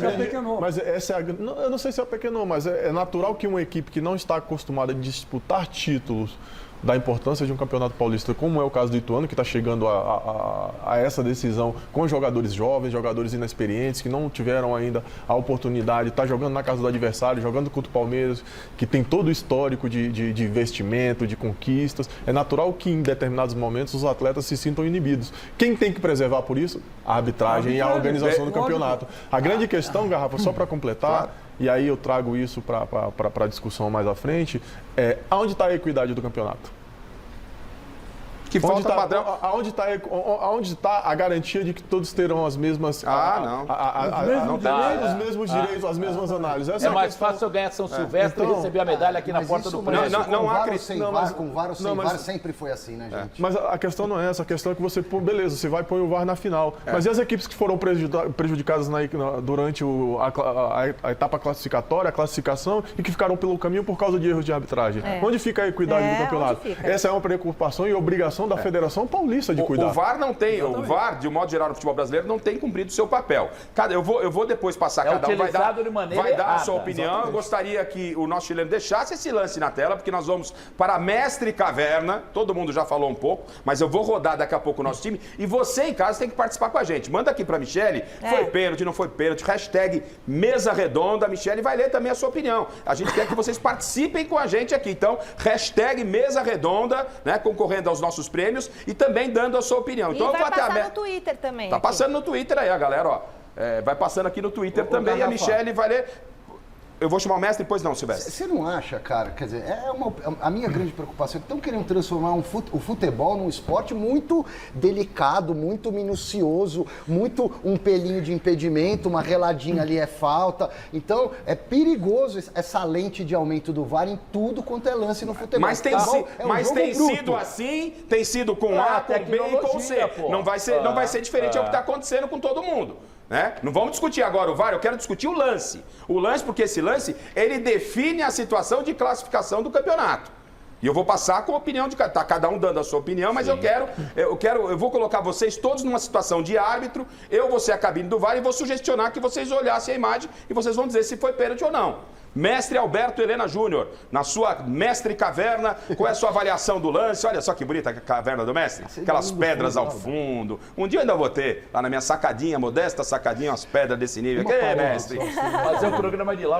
é a grande... Eu não sei se apequenou, mas é natural que uma equipe que não está acostumada a disputar títulos da importância de um campeonato paulista, como é o caso do Ituano, que está chegando a essa decisão com jogadores jovens, jogadores inexperientes, que não tiveram ainda a oportunidade, está jogando na casa do adversário, jogando contra o Palmeiras, que tem todo o histórico de investimento, de conquistas. É natural que em determinados momentos os atletas se sintam inibidos. Quem tem que preservar por isso? A arbitragem e a organização do campeonato. A grande questão, Garrafa, só para completar, e aí eu trago isso para a discussão mais à frente, aonde está a equidade do campeonato? Que falta padrão. Aonde está a garantia de que todos terão as mesmas... os mesmos direitos, as mesmas análises. É mais fácil eu ganhar São Silvestre e receber a medalha aqui na porta do prédio. Não há com VAR ou sem VAR sempre foi assim, né, gente? Mas a questão não é essa, a questão é que você põe, beleza, você vai pôr o VAR na final. Mas e as equipes que foram prejudicadas durante a etapa classificatória, a classificação, e que ficaram pelo caminho por causa de erros de arbitragem? Onde fica a equidade do campeonato? Essa é uma preocupação e obrigação obrigação da Federação Paulista de cuidar. O VAR não tem, o VAR, de um modo geral, no futebol brasileiro, não tem cumprido o seu papel. Eu vou depois passar, cada um vai dar a sua opinião. Exatamente. Eu gostaria que o nosso chileno deixasse esse lance na tela, porque nós vamos para Mestre Caverna, todo mundo já falou um pouco, mas eu vou rodar daqui a pouco o nosso time, e você em casa tem que participar com a gente. Manda aqui para a Michele, foi pênalti, não foi pênalti, hashtag Mesa Redonda, a Michele vai ler também a sua opinião. A gente quer que vocês participem com a gente aqui, então, hashtag Mesa Redonda, né, concorrendo aos nossos prêmios e também dando a sua opinião. Então, vai passar no Twitter também. Tá passando no Twitter aí, a galera, ó. Vai passando aqui no Twitter também, e a Michele vai ler. Eu vou chamar o mestre depois não, Silvestre. Você não acha, cara, quer dizer, a minha grande preocupação é que estão querendo transformar o futebol num esporte muito delicado, muito minucioso, muito um pelinho de impedimento, uma reladinha ali é falta. Então, é perigoso essa lente de aumento do VAR em tudo quanto é lance no futebol. Mas tem sido assim, tem sido com A, com B e com C. Não vai ser diferente, é o que está acontecendo com todo mundo. Né? Não vamos discutir agora o VAR, eu quero discutir o lance. O lance, porque esse lance, ele define a situação de classificação do campeonato. E eu vou passar com a opinião de cada um dando a sua opinião, mas eu vou colocar vocês todos numa situação de árbitro, eu vou ser a cabine do VAR e vou sugestionar que vocês olhassem a imagem e vocês vão dizer se foi pênalti ou não. Mestre Alberto Helena Júnior, na sua Mestre Caverna, qual é a sua avaliação do lance? Olha só que bonita a caverna do mestre, aquelas pedras ao fundo. Um dia eu ainda vou ter, lá na minha sacadinha, modesta sacadinha, umas pedras desse nível. Aqui, mestre. Fazer um programa de lá.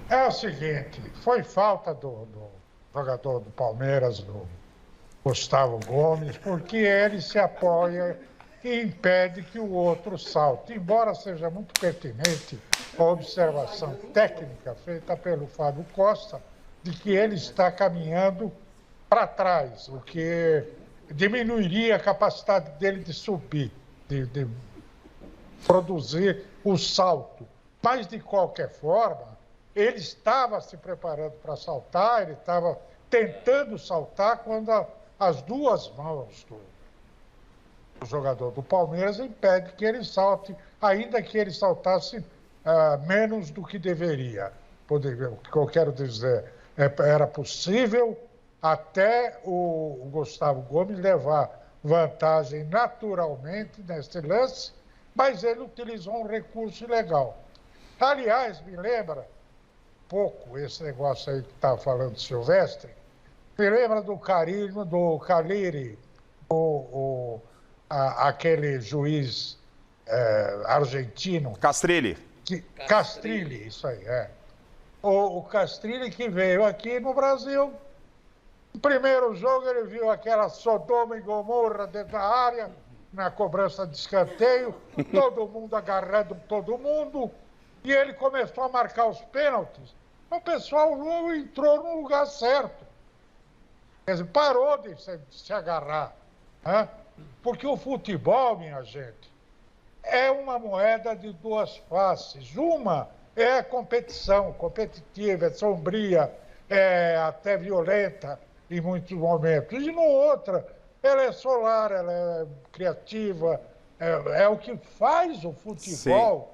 É o seguinte, foi falta do jogador do Palmeiras, do Gustavo Gomes, porque ele se apoia e impede que o outro salte. Embora seja muito pertinente a observação técnica feita pelo Fábio Costa, de que ele está caminhando para trás, o que diminuiria a capacidade dele de subir, de produzir o salto. Mas, de qualquer forma, ele estava se preparando para saltar, ele estava tentando saltar quando as duas mãos do jogador do Palmeiras impedem que ele salte, ainda que ele saltasse menos do que deveria. O que eu quero dizer, era possível até o Gustavo Gomes levar vantagem naturalmente nesse lance, mas ele utilizou um recurso ilegal. Aliás, me lembra pouco esse negócio aí que estava falando Silvestre, me lembra do Caliri, aquele juiz argentino. Castrilli. Castrilli, isso aí, O Castrilli que veio aqui no Brasil, no primeiro jogo ele viu aquela Sodoma e Gomorra dentro da área, na cobrança de escanteio, todo mundo agarrando todo mundo, e ele começou a marcar os pênaltis. O pessoal não entrou no lugar certo. Quer dizer, parou de se agarrar. Né? Porque o futebol, minha gente, é uma moeda de duas faces. Uma é a competição, competitiva, é sombria, é até violenta em muitos momentos. E no outra, ela é solar, ela é criativa, é o que faz o futebol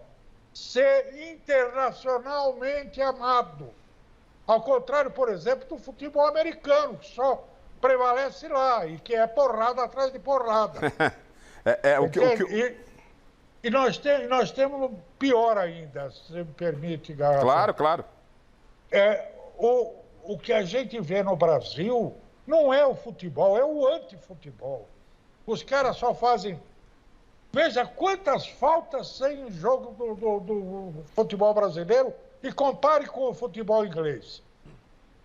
ser internacionalmente amado. Ao contrário, por exemplo, do futebol americano, que só prevalece lá e que é porrada atrás de porrada. E nós temos pior ainda, se me permite, Garrafa. Claro. O que a gente vê no Brasil não é o futebol, é o antifutebol. Os caras só fazem... Veja quantas faltas tem em jogo do futebol brasileiro e compare com o futebol inglês.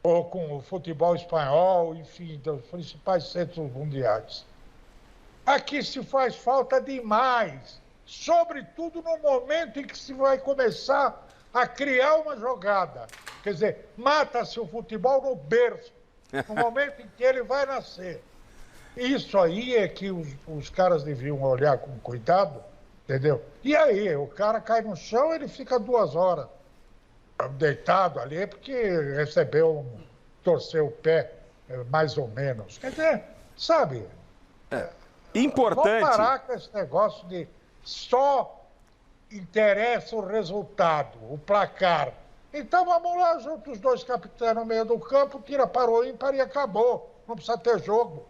Ou com o futebol espanhol, enfim, dos principais centros mundiais. Aqui se faz falta demais. Sobretudo no momento em que se vai começar a criar uma jogada. Quer dizer, mata-se o futebol no berço, no momento em que ele vai nascer. Isso aí é que os caras deviam olhar com cuidado, entendeu? E aí, o cara cai no chão, ele fica 2 horas deitado ali, porque torceu o pé, mais ou menos. Quer dizer, sabe? Importante. Vamos parar com esse negócio de só interessa o resultado, o placar. Então vamos lá, junto os dois capitães no meio do campo, tira para o ímpar e acabou. não precisa ter jogo.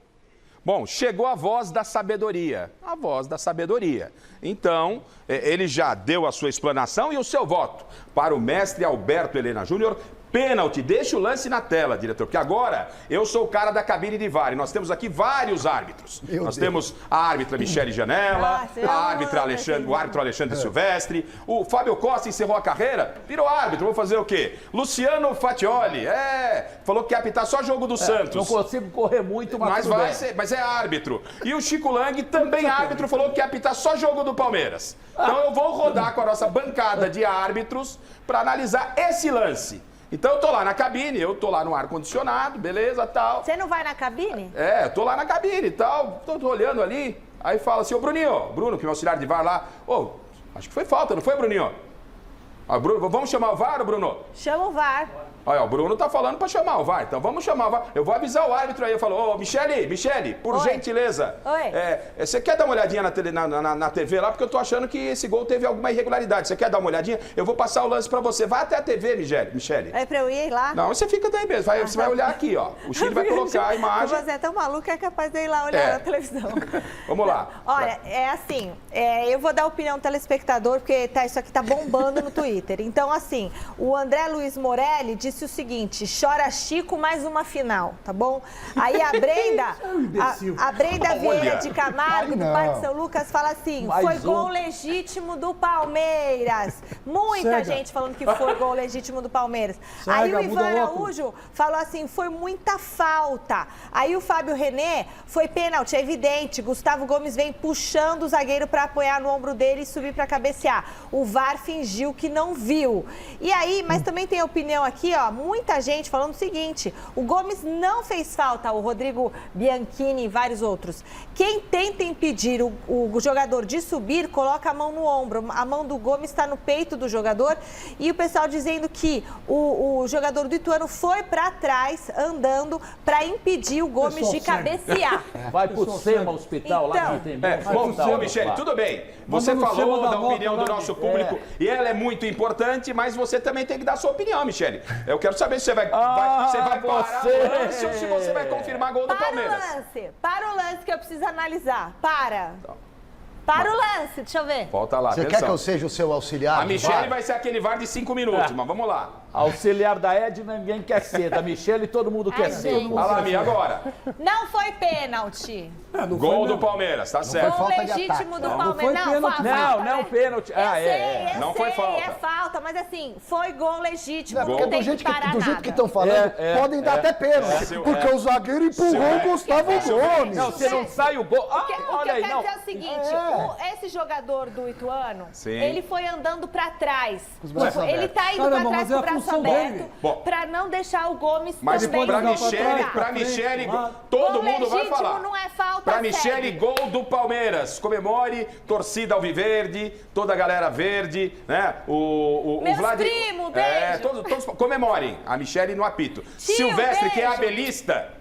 Bom, chegou a voz da sabedoria. A voz da sabedoria. Então, ele já deu a sua explanação e o seu voto para o mestre Alberto Helena Júnior. Pênalti, deixa o lance na tela, diretor, porque agora eu sou o cara da cabine de VAR e nós temos aqui vários árbitros. Nós temos a árbitra Michele Janela, o árbitro Alexandre Silvestre, o Fábio Costa encerrou a carreira, virou árbitro, vou fazer o quê? Luciano Fatioli, falou que ia apitar só jogo do Santos. Não consigo correr muito, mas mas é árbitro. E o Chico Lang, também árbitro, falou que ia apitar só jogo do Palmeiras. Então eu vou rodar com a nossa bancada de árbitros para analisar esse lance. Então eu tô lá na cabine, eu tô lá no ar-condicionado, beleza, tal. Você não vai na cabine? Eu tô lá na cabine e tal, tô olhando ali, aí fala assim, ô Bruninho, Bruno, que é o auxiliar de VAR lá, acho que foi falta, não foi, Bruninho? Bruno, vamos chamar o VAR, Bruno? Chama o VAR. Olha, o Bruno tá falando pra chamar o VAR, então vamos chamar o VAR. Eu vou avisar o árbitro aí, eu falo, Michele, por gentileza. Oi. Você quer dar uma olhadinha na TV lá, porque eu tô achando que esse gol teve alguma irregularidade. Você quer dar uma olhadinha? Eu vou passar o lance pra você. Vai até a TV, Michele. É pra eu ir lá? Não, você fica daí mesmo, você vai olhar aqui, ó. O Chile vai colocar a imagem. Você é tão maluco que é capaz de ir lá olhar na televisão. Vamos lá. Olha, é assim, eu vou dar a opinião do telespectador, porque isso aqui tá bombando no Twitter. Então, assim, o André Luiz Morelli disse o seguinte, chora Chico, mais uma final, tá bom? Aí a Brenda, a Brenda Vieira de Camargo, do Parque São Lucas, fala assim, foi gol legítimo do Palmeiras. Muita gente falando que foi gol legítimo do Palmeiras. Aí o Ivan Araújo falou assim, foi muita falta. Aí o Fábio René, foi pênalti, é evidente. Gustavo Gomes vem puxando o zagueiro para apoiar no ombro dele e subir para cabecear. O VAR fingiu que não viu. E aí, mas também tem opinião aqui, ó, muita gente falando o seguinte, o Gomes não fez falta, o Rodrigo Bianchini e vários outros. Quem tenta impedir o jogador de subir, coloca a mão no ombro. A mão do Gomes está no peito do jogador e o pessoal dizendo que o jogador do Ituano foi para trás, andando, para impedir o Gomes de cabecear. Vai pro SEMA Hospital lá que não tem Bom, Michele, tudo bem. Você falou da opinião do nosso público e ela é muito importante, mas você também tem que dar a sua opinião, Michele. Eu quero saber se você vai parar o lance ou se você vai confirmar gol do Palmeiras. Para o lance que eu preciso analisar. Para o lance, deixa eu ver. Volta lá, Você quer que eu seja o seu auxiliar? A Michele vai ser aquele VAR de 5 minutos, mas vamos lá. Auxiliar da Edna ninguém quer ser, da Michele todo mundo quer ser. Gente. Olha lá, Mi, agora. Não foi pênalti. Gol do Palmeiras, tá certo. Gol legítimo do Palmeiras. Não, pênalti. Não foi falta. É falta, mas assim, foi gol legítimo. Não, Não porque tem do jeito que parar do jeito que nada. estão falando, podem dar até pênalti. Porque o zagueiro empurrou o Gustavo Gomes. Não, você não sai o gol. O que eu Olha aí, quero não. dizer é o seguinte, esse jogador do Ituano, Sim. ele foi andando pra trás. braços Ele tá indo Caramba, pra mas trás é com a o braço função aberto, dele. pra não deixar o Gomes Mas também. pra Michele, todo Gol mundo vai legítimo falar. não é falta, Pra Michele, segue. gol do Palmeiras. Comemore, torcida alviverde, toda a galera verde, né? Meus primos, beijo. Todos comemorem. A Michele no apito. Tio, Silvestre, beijo.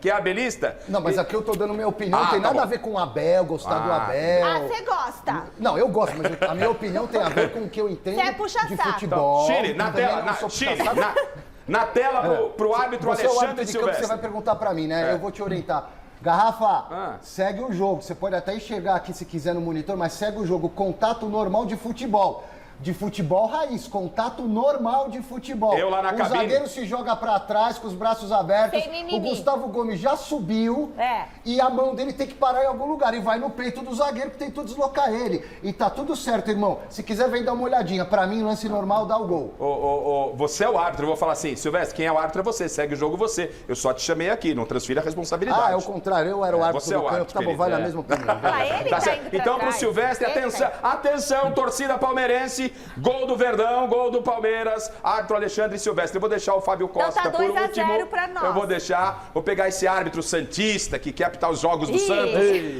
que é abelista. Não, mas aqui eu tô dando minha opinião, não tem tá nada bom. a ver com o Abel, gostar do Abel. Você gosta. Não, eu gosto, mas a minha opinião tem a ver com o que eu entendo Você é puxa-saco. de futebol. Chile, na Também tela, não sou Chile, puxa-saco. na tela pro árbitro Você é o Alexandre árbitro de campo, Silvestre. você vai perguntar pra mim, né? Eu vou te orientar. Garrafa, segue o jogo. Você pode até enxergar aqui se quiser no monitor, mas segue o jogo. Contato normal de futebol. De futebol raiz, contato normal de futebol. Eu lá na cabine. O zagueiro se joga pra trás com os braços abertos. Sem mimimi. O Gustavo Gomes já subiu e a mão dele tem que parar em algum lugar. E vai no peito do zagueiro que tentou deslocar ele. E tá tudo certo, irmão. Se quiser, vem dar uma olhadinha. Pra mim, lance normal, dá o gol. Você é o árbitro, eu vou falar assim, Silvestre, quem é o árbitro é você, segue o jogo você. Eu só te chamei aqui, não transfira a responsabilidade. É o contrário, eu era o árbitro você é do o campo, árbitro, tá bom, querido, vale a mesma opinião. Ele Tá tá certo. indo pra Então, pro trás. Silvestre, atenção, torcida palmeirense, gol do Verdão, gol do Palmeiras, árbitro Alexandre Silvestre. Eu vou deixar o Fábio Costa tá por 2 a 0 último. pra nós. Eu vou pegar esse árbitro santista que quer apitar os jogos do Santos.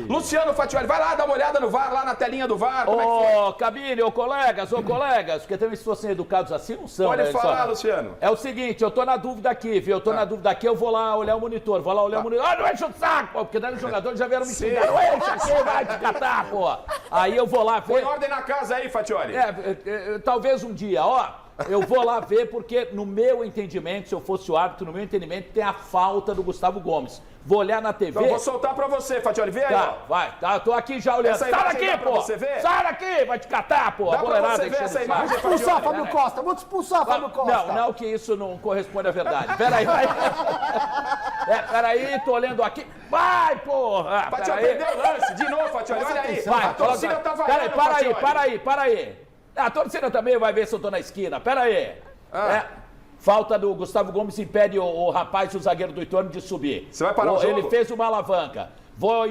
Luciano Fatioli, vai lá dar uma olhada no VAR, lá na telinha do VAR. Como é que foi? Cabine, colegas, porque também se fossem educados assim, não são. Pode né? falar, Luciano. É o seguinte, eu tô na dúvida aqui, viu? Eu vou lá olhar o monitor, não enche o saco, pô, porque daí os jogadores já vieram me xingar. Não enche aqui, vai te catar, pô. Aí eu vou lá ver. Põe ordem na casa aí, Fatioli. Talvez um dia, ó. Eu vou lá ver porque, no meu entendimento, se eu fosse o árbitro, no meu entendimento, tem a falta do Gustavo Gomes. Vou olhar na TV. Então, vou soltar pra você, Fatioli. Vê aí, Tá, ó. vai. Tá, tô aqui já olhando. Essa Sai imagem daqui, dá pra pô! você ver? Sai daqui, vai te catar, pô! Dá pra Boleirada você ver enchendo essa o saco. imagem, Vou expulsar Fatioli? Fábio Costa, vou te expulsar Fábio Costa. Não, que isso não corresponde à verdade. Peraí, vai. Peraí, tô olhando aqui. Vai, porra! Fatioli Peraí. perdeu o lance. De novo, Fatioli. Olha aí. Vai, A torcida tá valendo, Para aí. A torcida também vai ver se eu tô na esquina. Pera aí. Falta do Gustavo Gomes impede o rapaz, o zagueiro do Ituano, de subir. Você vai parar o jogo? Ele fez uma alavanca. Vou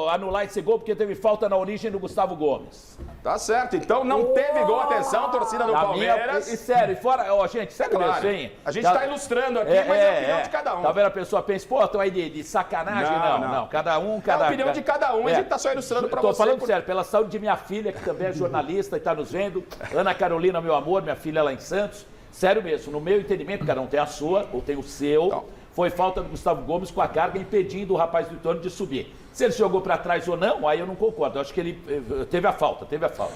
anular esse gol porque teve falta na origem do Gustavo Gomes. Tá certo. Então não teve gol. Atenção, torcida do Palmeiras. E sério, fora. Ó, gente, sério Claro. mesmo, hein? A gente tá ilustrando aqui, mas é a opinião de cada um. Tá vendo a pessoa pensa, pô, tô aí de sacanagem? Não. Cada um, É a opinião de cada um, a gente tá só ilustrando pra você. Tô falando sério, pela saúde de minha filha, que também é jornalista e tá nos vendo. Ana Carolina, meu amor, minha filha lá em Santos. Sério mesmo, no meu entendimento, cada um tem a sua, ou tem o seu. Então. Foi falta do Gustavo Gomes com a carga impedindo o rapaz do Ituano de subir. Se ele jogou pra trás ou não, aí eu não concordo. Eu acho que ele teve a falta.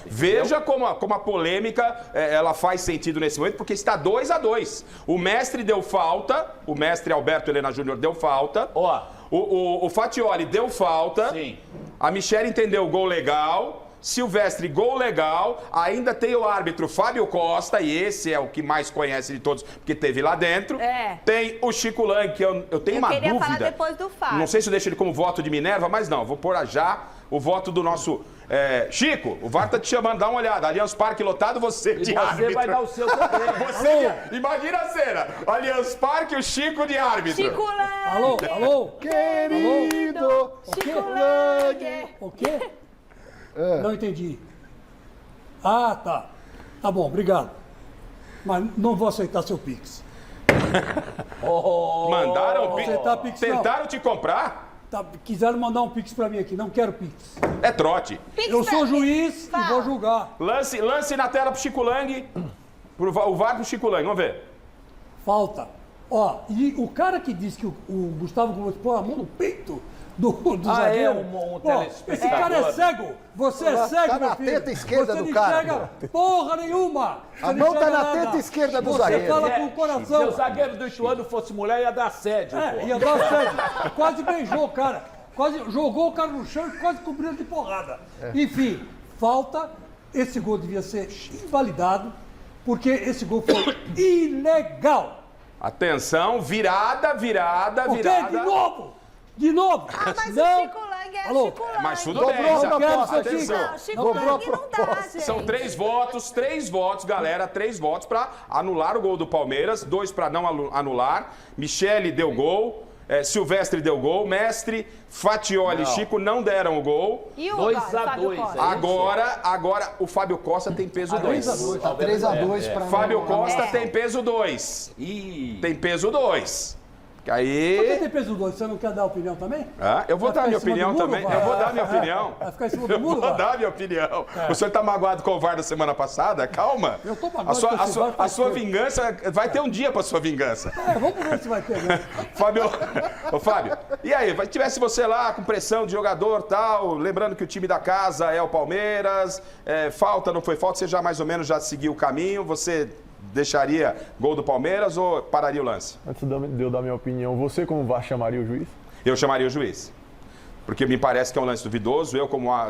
Veja como a polêmica ela faz sentido nesse momento, porque está 2-2. O mestre deu falta, o mestre Alberto Helena Júnior deu falta. Ó. O Fatioli deu falta. Sim. A Michele entendeu o gol legal. Silvestre, gol legal. Ainda tem o árbitro Fábio Costa, e esse é o que mais conhece de todos, porque teve lá dentro. Tem o Chico Lang, que eu tenho uma dúvida. Eu queria falar depois do Fábio. Não sei se eu deixo ele como voto de Minerva, mas não, vou pôr já o voto do nosso... Chico, o VAR tá te chamando, dá uma olhada. Allianz Parque lotado, você de árbitro. Você vai dar o seu também. Imagina a cena. Allianz Parque, o Chico de árbitro. Chico Lang. Alô? Querido Chico Lang. O quê? Não entendi. Ah, tá. Tá bom, obrigado. Mas não vou aceitar seu Pix. Mandaram o Pix? Aceitar Pix não. Tentaram te comprar? Tá, quiseram mandar um Pix pra mim aqui, não quero Pix. É trote. Eu sou juiz e vou julgar. Lance na tela pro Chico Lang. O VAR pro Chico Lang, vamos ver. Falta. Ó, e o cara que disse que o Gustavo Gomes pôs a mão no peito do zagueiro. Esse cara é cego. Você é cego, tá meu na filho. teta esquerda Você do não cara. enxerga porra nenhuma. A mão tá na teta esquerda do zagueiro. Você fala com o coração. Se o zagueiro do Ituano fosse mulher, ia dar assédio. Ia dar assédio. Quase beijou o cara. Quase jogou o cara no chão e quase cobriu de porrada. Enfim, falta. Esse gol devia ser invalidado, porque esse gol foi ilegal. Atenção, virada. O quê? De novo? Mas não. o Chico Lang é Alô? Chico Lang. Mas tudo Dobrou bem. a já- proposta, Atenção. Não, Chico Lang não dá, gente. São 3 votos, galera. 3 votos para anular o gol do Palmeiras, 2 para não anular. Michele deu gol, Silvestre deu gol, Mestre, Fatioli e Chico não deram o gol. E o 2-2. Costa? Agora o Fábio Costa tem peso 2. 3-2 pra Fábio Costa tem peso 2. Tem peso 2. Que Por que aí... tem peso 2? Você não quer dar opinião também? Eu vou dar Vai minha ficar em cima opinião do muro, também. vai? Eu vou dar minha opinião. Vai ficar em cima do Eu muro, vou vai? dar minha opinião. O senhor tá magoado com o VAR da semana passada? Calma. Eu tô magoado A sua, com a esse sua, VAR faz a sua tempo. vingança, vai ter um dia pra sua vingança. Vamos ver se vai pegar. Fábio, ô Fábio, e aí, tivesse você lá com pressão de jogador e tal, lembrando que o time da casa é o Palmeiras, falta, não foi falta, você já mais ou menos já seguiu o caminho, você deixaria gol do Palmeiras ou pararia o lance? Antes de eu dar minha opinião, você como VAR chamaria o juiz? Eu chamaria o juiz. Porque me parece que é um lance duvidoso,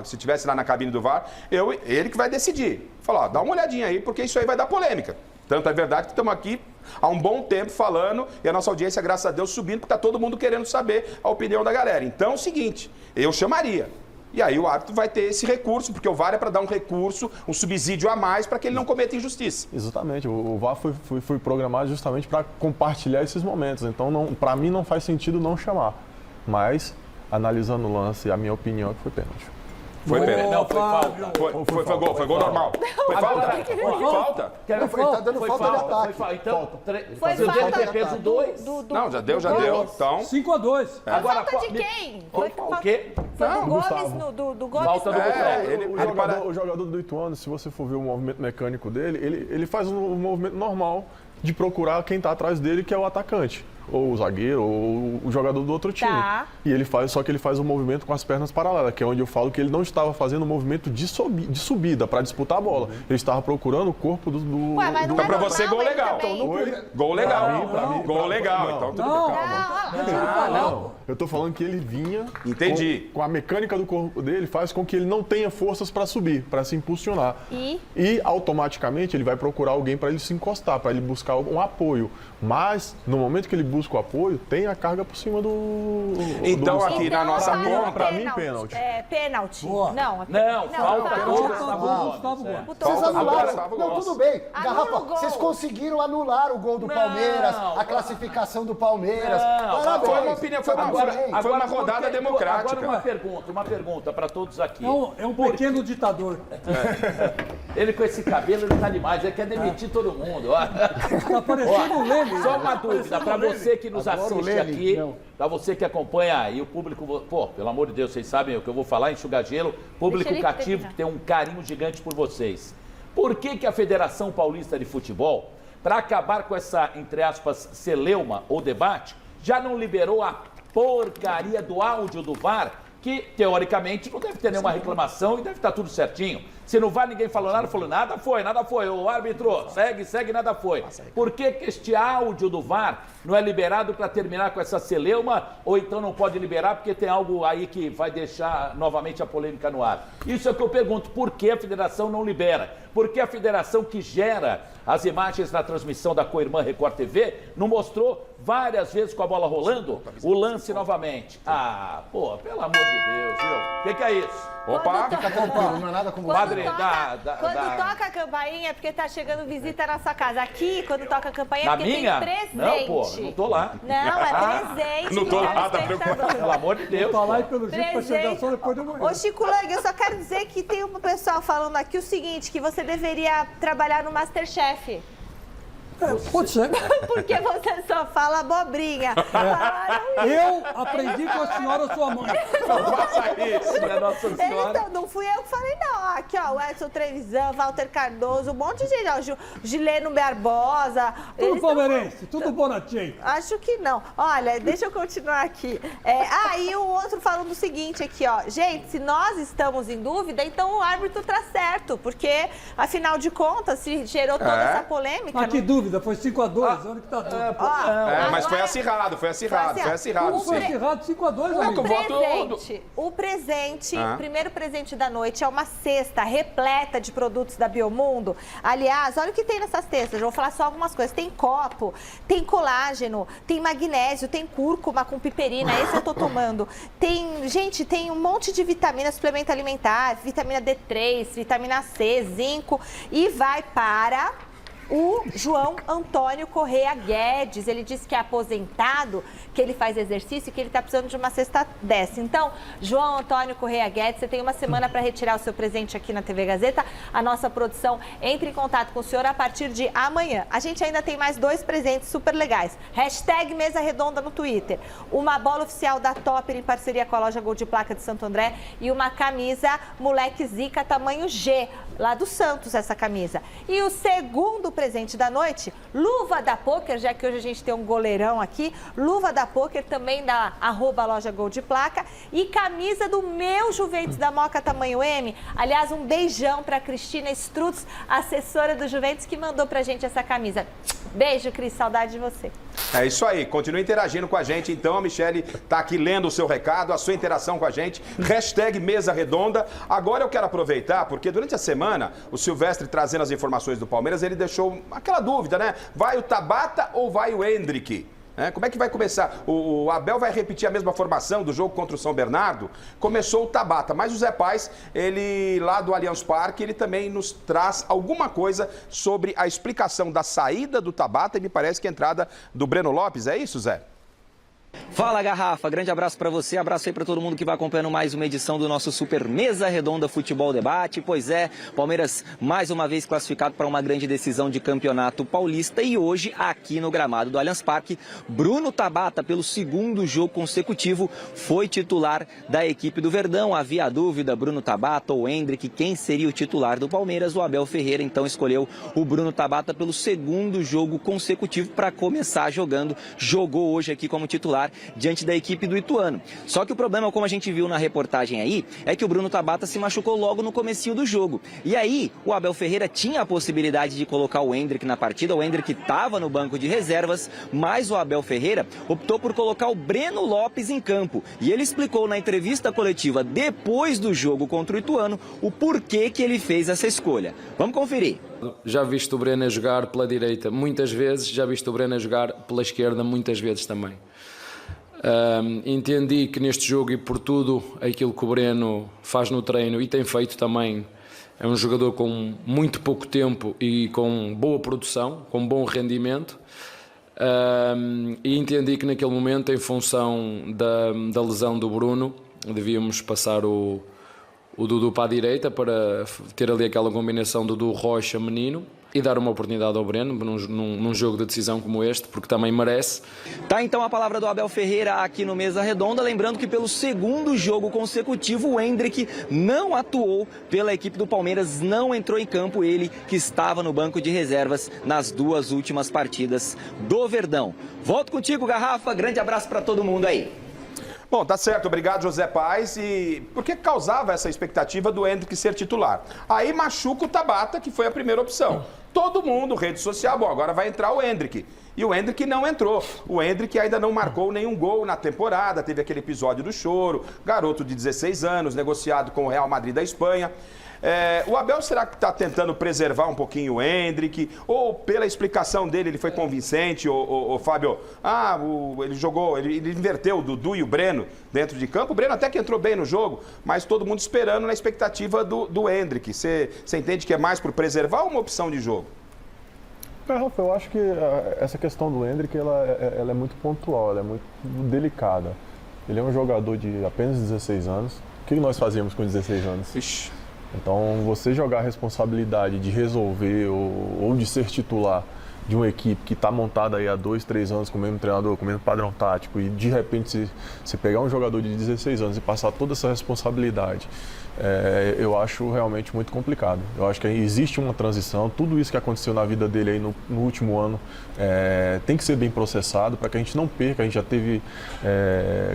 se estivesse lá na cabine do VAR, ele que vai decidir. Falar, dá uma olhadinha aí, porque isso aí vai dar polêmica. Tanto é verdade que estamos aqui há um bom tempo falando e a nossa audiência, graças a Deus, subindo, porque está todo mundo querendo saber a opinião da galera. Então é o seguinte, eu chamaria. E aí o árbitro vai ter esse recurso, porque o VAR é para dar um recurso, um subsídio a mais para que ele não cometa injustiça. Exatamente, o VAR foi programado justamente para compartilhar esses momentos, então para mim não faz sentido não chamar, mas analisando o lance, a minha opinião é que foi pênalti. Foi pênalti. Não, foi falta. Foi gol normal. Foi falta? Foi falta? Ele tá dando falta de ataque. Então, Foi se o falta tempo é peso 2. Não, já deu. Então, 5-2. Agora, Falta de quem? Foi o quê? do Gomes, Gustavo. do Gomes. Falta do Gustavo. O jogador do Ituano, se você for ver o movimento mecânico dele, ele faz um movimento normal de procurar quem está atrás dele, que é o atacante. ou o zagueiro, ou o jogador do outro time. Tá. E ele faz, só que ele faz o movimento com as pernas paralelas, que é onde eu falo que ele não estava fazendo o movimento de subida para disputar a bola. Ele estava procurando o corpo do Ué, mas não Então, é pra você, normal gol ele legal. também. Gol legal. Gol pra- legal. não, Então, tudo não. bem. Calma. Não, eu tô falando que ele vinha Entendi. com a mecânica do corpo dele, faz com que ele não tenha forças para subir, para se impulsionar. E automaticamente ele vai procurar alguém para ele se encostar, para ele buscar um apoio. Mas no momento que ele busca o apoio, tem a carga por cima do. Então, do... aqui na nossa conta. pra mim, pênalti. É, pênalti. Boa. Não, falta tá. do Gustavo Gomes. Vocês anularam. Gustavo Não, Gomes. tudo bem. Anula Garrafa, o gol. vocês conseguiram anular o gol do Palmeiras, a classificação do Palmeiras. Parabéns. Foi uma opinião, foi uma rodada democrática. Agora uma pergunta para todos aqui. É um pequeno ditador. Ele com esse cabelo, ele tá demais, ele quer demitir todo mundo. Ó. Tá parecendo o Leme. Só uma dúvida, para você que nos Adoro o assiste Leme. aqui, Não. para você que acompanha e o público, pô, pelo amor de Deus, vocês sabem o que eu vou falar, enxugar gelo, público Deixa ele cativo terminar. que tem um carinho gigante por vocês. Por que a Federação Paulista de Futebol, para acabar com essa, entre aspas, celeuma ou debate, já não liberou a porcaria do áudio do VAR, que, teoricamente, não deve ter nenhuma reclamação e deve estar tudo certinho. Se no VAR ninguém falou, nada foi. O árbitro, segue, nada foi. Por que este áudio do VAR não é liberado para terminar com essa celeuma, ou então não pode liberar porque tem algo aí que vai deixar novamente a polêmica no ar? Isso é o que eu pergunto, por que a federação não libera? Por que a federação que gera as imagens na transmissão da Coirmã Record TV não mostrou várias vezes com a bola rolando o lance novamente? Ah, pô, pelo amor de Deus, viu? O que é isso? Opa! Fica tranquilo, não é nada como Padre, Quando toca a campainha é porque tá chegando visita na sua casa. Aqui, quando toca a campainha é Na porque minha? tem presente. Não, pô, não tô lá. Não, é presente. Não tô que lá, tá tá no espectador. Pelo amor de Deus. Tá lá pô. e pelo jeito vai chegar só depois de amanhã. Ô, Chico Lang, eu só quero dizer que tem um pessoal falando aqui o seguinte, que você deveria trabalhar no Masterchef. Pode ser. Porque você só fala abobrinha. Falaram isso. Eu aprendi com a senhora sua mãe. Não faça isso, né, Nossa Senhora? Então, não fui eu que falei, não. Aqui, ó, o Edson Trevisan, Walter Cardoso, um monte de gente, ó, Gileno Barbosa. Tudo Eles tão- palmeirense, tudo Bonatinho. Acho que não. Olha, deixa eu continuar aqui. E o outro falando o seguinte aqui, ó. Gente, se nós estamos em dúvida, então o árbitro tá certo. Porque, afinal de contas, se gerou toda essa polêmica... Mas que não- dúvida, foi 5-2, onde que tá tudo? Mas foi agora- acirrado. Foi Não sim. foi errado 5-2, amigo. O presente, primeiro presente da noite é uma cesta repleta de produtos da Biomundo. Aliás, olha o que tem nessas cestas. Eu vou falar só algumas coisas. Tem copo, tem colágeno, tem magnésio, tem cúrcuma com piperina. Esse eu tô tomando. Tem um monte de vitamina, suplemento alimentar, vitamina D3, vitamina C, zinco e vai para o João Antônio Correia Guedes. Ele disse que é aposentado, que ele faz exercício e que ele está precisando de uma cesta dessa. Então, João Antônio Correia Guedes, você tem uma semana para retirar o seu presente aqui na TV Gazeta. A nossa produção entra em contato com o senhor a partir de amanhã. A gente ainda tem mais 2 presentes super legais. Hashtag Mesa Redonda no Twitter. Uma bola oficial da Topper em parceria com a loja Gol de Placa de Santo André e uma camisa Moleque Zica tamanho G, lá do Santos, essa camisa. E o segundo presente da noite, luva da Poker, já que hoje a gente tem um goleirão aqui, luva da Poker também da @loja Gol de Placa e camisa do meu Juventus da Moca tamanho M. Aliás, um beijão para Cristina Strutz, assessora do Juventus, que mandou pra gente essa camisa. Beijo, Cris, saudade de você. É isso aí, continue interagindo com a gente. Então, a Michele tá aqui lendo o seu recado, a sua interação com a gente. Hashtag Mesa Redonda. Agora eu quero aproveitar, porque durante a semana, o Silvestre trazendo as informações do Palmeiras, ele deixou aquela dúvida, né? Vai o Tabata ou vai o Endrick? Como é que vai começar? O Abel vai repetir a mesma formação do jogo contra o São Bernardo? Começou o Tabata, mas o Zé Paz, ele lá do Allianz Parque, ele também nos traz alguma coisa sobre a explicação da saída do Tabata e me parece que a entrada do Breno Lopes. É isso, Zé? Fala, Garrafa, grande abraço pra você, abraço aí pra todo mundo que vai acompanhando mais uma edição do nosso Super Mesa Redonda Futebol Debate. Pois é, Palmeiras mais uma vez classificado para uma grande decisão de campeonato paulista e hoje aqui no gramado do Allianz Parque, Bruno Tabata, pelo segundo jogo consecutivo, foi titular da equipe do Verdão. Havia dúvida, Bruno Tabata ou Endrick, quem seria o titular do Palmeiras? O Abel Ferreira então escolheu o Bruno Tabata pelo segundo jogo consecutivo para começar jogando. Jogou hoje aqui como titular diante da equipe do Ituano. Só que o problema, como a gente viu na reportagem aí, é que o Bruno Tabata se machucou logo no comecinho do jogo. E aí, o Abel Ferreira tinha a possibilidade de colocar o Endrick na partida, o Endrick estava no banco de reservas, mas o Abel Ferreira optou por colocar o Breno Lopes em campo. E ele explicou na entrevista coletiva depois do jogo contra o Ituano o porquê que ele fez essa escolha. Vamos conferir. Já visto o Breno jogar pela direita muitas vezes, já visto o Breno jogar pela esquerda muitas vezes também. Entendi que neste jogo e por tudo aquilo que o Breno faz no treino e tem feito também, é um jogador com muito pouco tempo e com boa produção, com bom rendimento, e entendi que naquele momento, em função da lesão do Bruno, devíamos passar o Dudu para a direita para ter ali aquela combinação Dudu Rocha Menino e dar uma oportunidade ao Breno num jogo de decisão como este, porque também merece. Tá então a palavra do Abel Ferreira aqui no Mesa Redonda, lembrando que pelo segundo jogo consecutivo o Endrick não atuou pela equipe do Palmeiras, não entrou em campo, ele que estava no banco de reservas nas duas últimas partidas do Verdão. Volto contigo, Garrafa, grande abraço para todo mundo aí. Bom, tá certo, obrigado José Paes. E por que causava essa expectativa do Endrick ser titular? Aí machuca o Tabata, que foi a primeira opção. Todo mundo, rede social, bom, agora vai entrar o Endrick. E o Endrick não entrou. O Endrick ainda não marcou nenhum gol na temporada, teve aquele episódio do choro, garoto de 16 anos, negociado com o Real Madrid da Espanha. O Abel será que está tentando preservar um pouquinho o Endrick? Ou pela explicação dele ele foi convincente, o Fábio? Ele jogou, ele inverteu o Dudu e o Breno dentro de campo. O Breno até que entrou bem no jogo, mas todo mundo esperando na expectativa do Endrick. Você entende que é mais por preservar ou uma opção de jogo? Rafa, eu acho que essa questão do Endrick ela é muito pontual, ela é muito delicada. Ele é um jogador de apenas 16 anos. O que nós fazíamos com 16 anos? Ixi. Então, você jogar a responsabilidade de resolver ou de ser titular de uma equipe que está montada aí há 2, 3 anos com o mesmo treinador, com o mesmo padrão tático, e de repente você pegar um jogador de 16 anos e passar toda essa responsabilidade, eu acho realmente muito complicado. Eu acho que existe uma transição, tudo isso que aconteceu na vida dele aí no último ano tem que ser bem processado para que a gente não perca. A gente já teve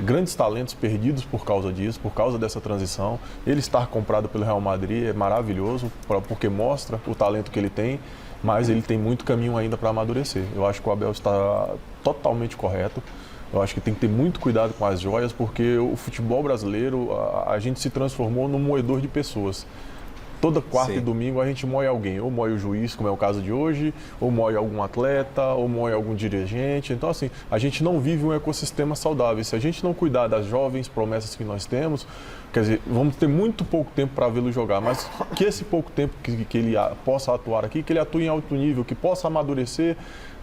grandes talentos perdidos por causa disso, por causa dessa transição. Ele estar comprado pelo Real Madrid é maravilhoso, porque mostra o talento que ele tem, mas ele tem muito caminho ainda para amadurecer. Eu acho que o Abel está totalmente correto. Eu acho que tem que ter muito cuidado com as joias, porque o futebol brasileiro, a gente se transformou num moedor de pessoas. Toda quarta e domingo a gente moe alguém, ou moe o juiz, como é o caso de hoje, ou moe algum atleta, ou moe algum dirigente. Então, assim, a gente não vive um ecossistema saudável. Se a gente não cuidar das jovens promessas que nós temos, quer dizer, vamos ter muito pouco tempo para vê-lo jogar, mas que esse pouco tempo que ele possa atuar aqui, que ele atue em alto nível, que possa amadurecer,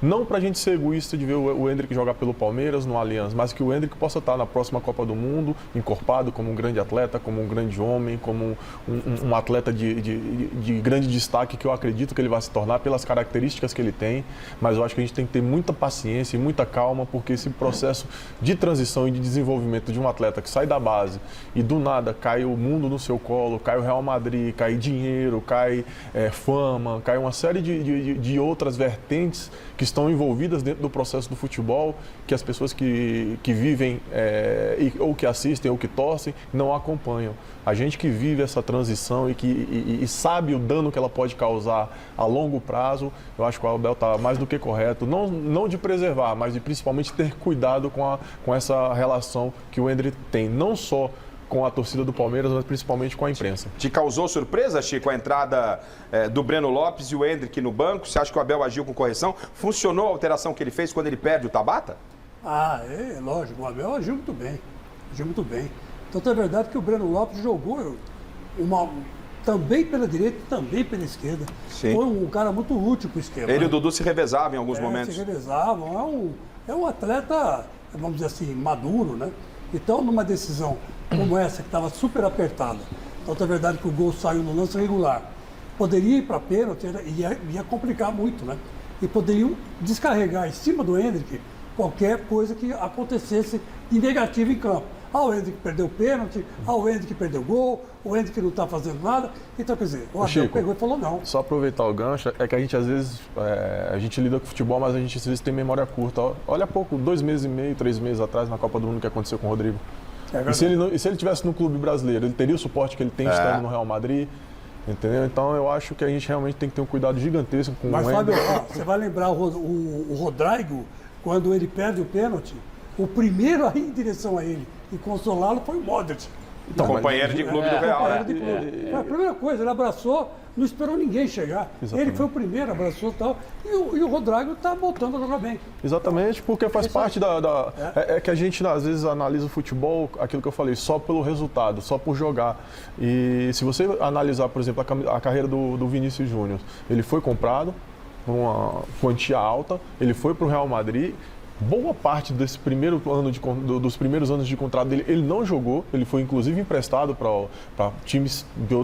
não para a gente ser egoísta de ver o Endrick jogar pelo Palmeiras, no Allianz, mas que o Endrick possa estar na próxima Copa do Mundo, encorpado como um grande atleta, como um grande homem, como um atleta de grande destaque, que eu acredito que ele vai se tornar pelas características que ele tem, mas eu acho que a gente tem que ter muita paciência e muita calma, porque esse processo de transição e de desenvolvimento de um atleta que sai da base e do nada cai o mundo no seu colo, cai o Real Madrid, cai dinheiro, cai fama, cai uma série de outras vertentes que estão envolvidas dentro do processo do futebol, que as pessoas que vivem ou que assistem ou que torcem não acompanham. A gente que vive essa transição e sabe o dano que ela pode causar a longo prazo, eu acho que o Abel está mais do que correto, não de preservar, mas de principalmente ter cuidado com essa relação que o Endrick tem, não só com a torcida do Palmeiras, mas principalmente com a imprensa. Te causou surpresa, Chico, a entrada do Breno Lopes e o Endrick no banco? Você acha que o Abel agiu com correção? Funcionou a alteração que ele fez quando ele perde o Tabata? Lógico, o Abel agiu muito bem. Tanto é verdade que o Breno Lopes jogou também pela direita e também pela esquerda. Sim. Foi um cara muito útil para o esquema. Ele e o Dudu se revezavam em alguns momentos. Se revezavam. É um atleta vamos dizer assim, maduro, né? Então, numa decisão como essa, que estava super apertada, então é verdade que o gol saiu no lance regular, poderia ir para pênalti e ia complicar muito, né? E poderiam descarregar em cima do Endrick qualquer coisa que acontecesse de negativo em campo. O Endrick perdeu o pênalti, o Endrick perdeu o gol, o Endrick não está fazendo nada. Então, quer dizer, o Abel pegou e falou não. Só aproveitar o gancho, é que a gente às vezes, a gente lida com futebol, mas a gente às vezes tem memória curta. Olha há pouco, 2 meses e meio, 3 meses atrás, na Copa do Mundo, que aconteceu com o Rodrigo. E se ele tivesse no clube brasileiro, ele teria o suporte que ele tem estando no Real Madrid, entendeu? Então eu acho que a gente realmente tem que ter um cuidado gigantesco com Mas, o Fábio, Endrick. você vai lembrar o Rodrigo, quando ele perde o pênalti, o primeiro a ir em direção a ele e consolá-lo foi o Modric. Então, companheiro de clube do Real, né? Foi a primeira coisa, ele abraçou, não esperou ninguém chegar. Exatamente. Ele foi o primeiro, abraçou e tal. E o Rodrigo está voltando a jogar bem. Exatamente, porque faz parte É que a gente às vezes analisa o futebol, aquilo que eu falei, só pelo resultado, só por jogar. E se você analisar, por exemplo, a carreira do Vinícius Júnior, ele foi comprado por uma quantia alta, ele foi para o Real Madrid. Boa parte desse primeiro ano dos primeiros anos de contrato dele, ele não jogou. Ele foi inclusive emprestado para times de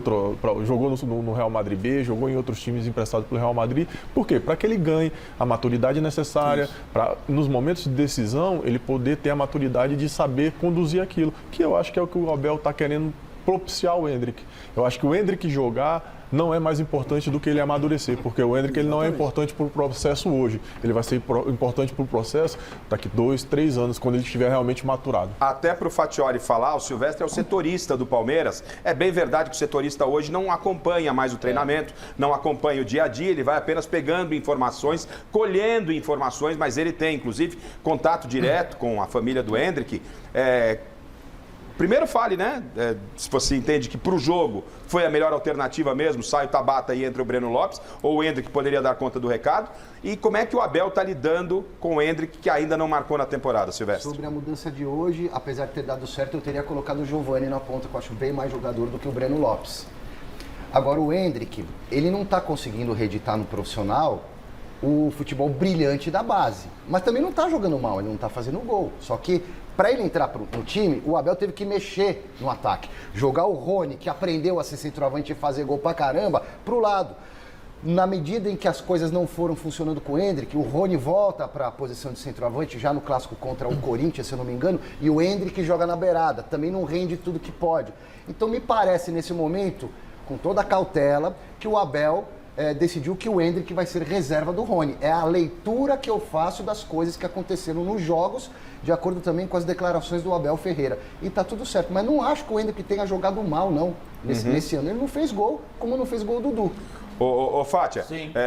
jogou no Real Madrid B, jogou em outros times emprestados pelo Real Madrid. Por quê? Para que ele ganhe a maturidade necessária, para nos momentos de decisão ele poder ter a maturidade de saber conduzir aquilo. Que eu acho que é o que o Abel está querendo propiciar o Endrick. Eu acho que o Endrick jogar não é mais importante do que ele amadurecer, porque o Endrick ele não é importante para o processo hoje. Ele vai ser importante para o processo daqui 2, 3 anos, quando ele estiver realmente maturado. Até para o Fattioli falar, o Silvestre é o setorista do Palmeiras. É bem verdade que o setorista hoje não acompanha mais o treinamento, não acompanha o dia a dia, ele vai apenas pegando informações, colhendo informações, mas ele tem, inclusive, contato direto com a família do Endrick. Primeiro fale, né? Se você entende que para o jogo foi a melhor alternativa mesmo, sai o Tabata e entra o Breno Lopes, ou o Endrick poderia dar conta do recado. E como é que o Abel está lidando com o Endrick, que ainda não marcou na temporada, Silvestre? Sobre a mudança de hoje, apesar de ter dado certo, eu teria colocado o Giovani na ponta, que eu acho bem mais jogador do que o Breno Lopes. Agora, o Endrick, ele não está conseguindo reeditar no profissional o futebol brilhante da base. Mas também não está jogando mal, ele não está fazendo gol. Só que, para ele entrar no time, o Abel teve que mexer no ataque. Jogar o Rony, que aprendeu a ser centroavante e fazer gol pra caramba, pro lado. Na medida em que as coisas não foram funcionando com o Endrick, o Rony volta para a posição de centroavante, já no clássico contra o Corinthians, se eu não me engano, e o Endrick joga na beirada, também não rende tudo que pode. Então me parece, nesse momento, com toda a cautela, que o Abel decidiu que o Endrick vai ser reserva do Rony. É a leitura que eu faço das coisas que aconteceram nos jogos, de acordo também com as declarações do Abel Ferreira. E tá tudo certo, mas não acho que o Endrick tenha jogado mal, não, nesse ano. Ele não fez gol, como não fez gol o Dudu. Ô Fátia,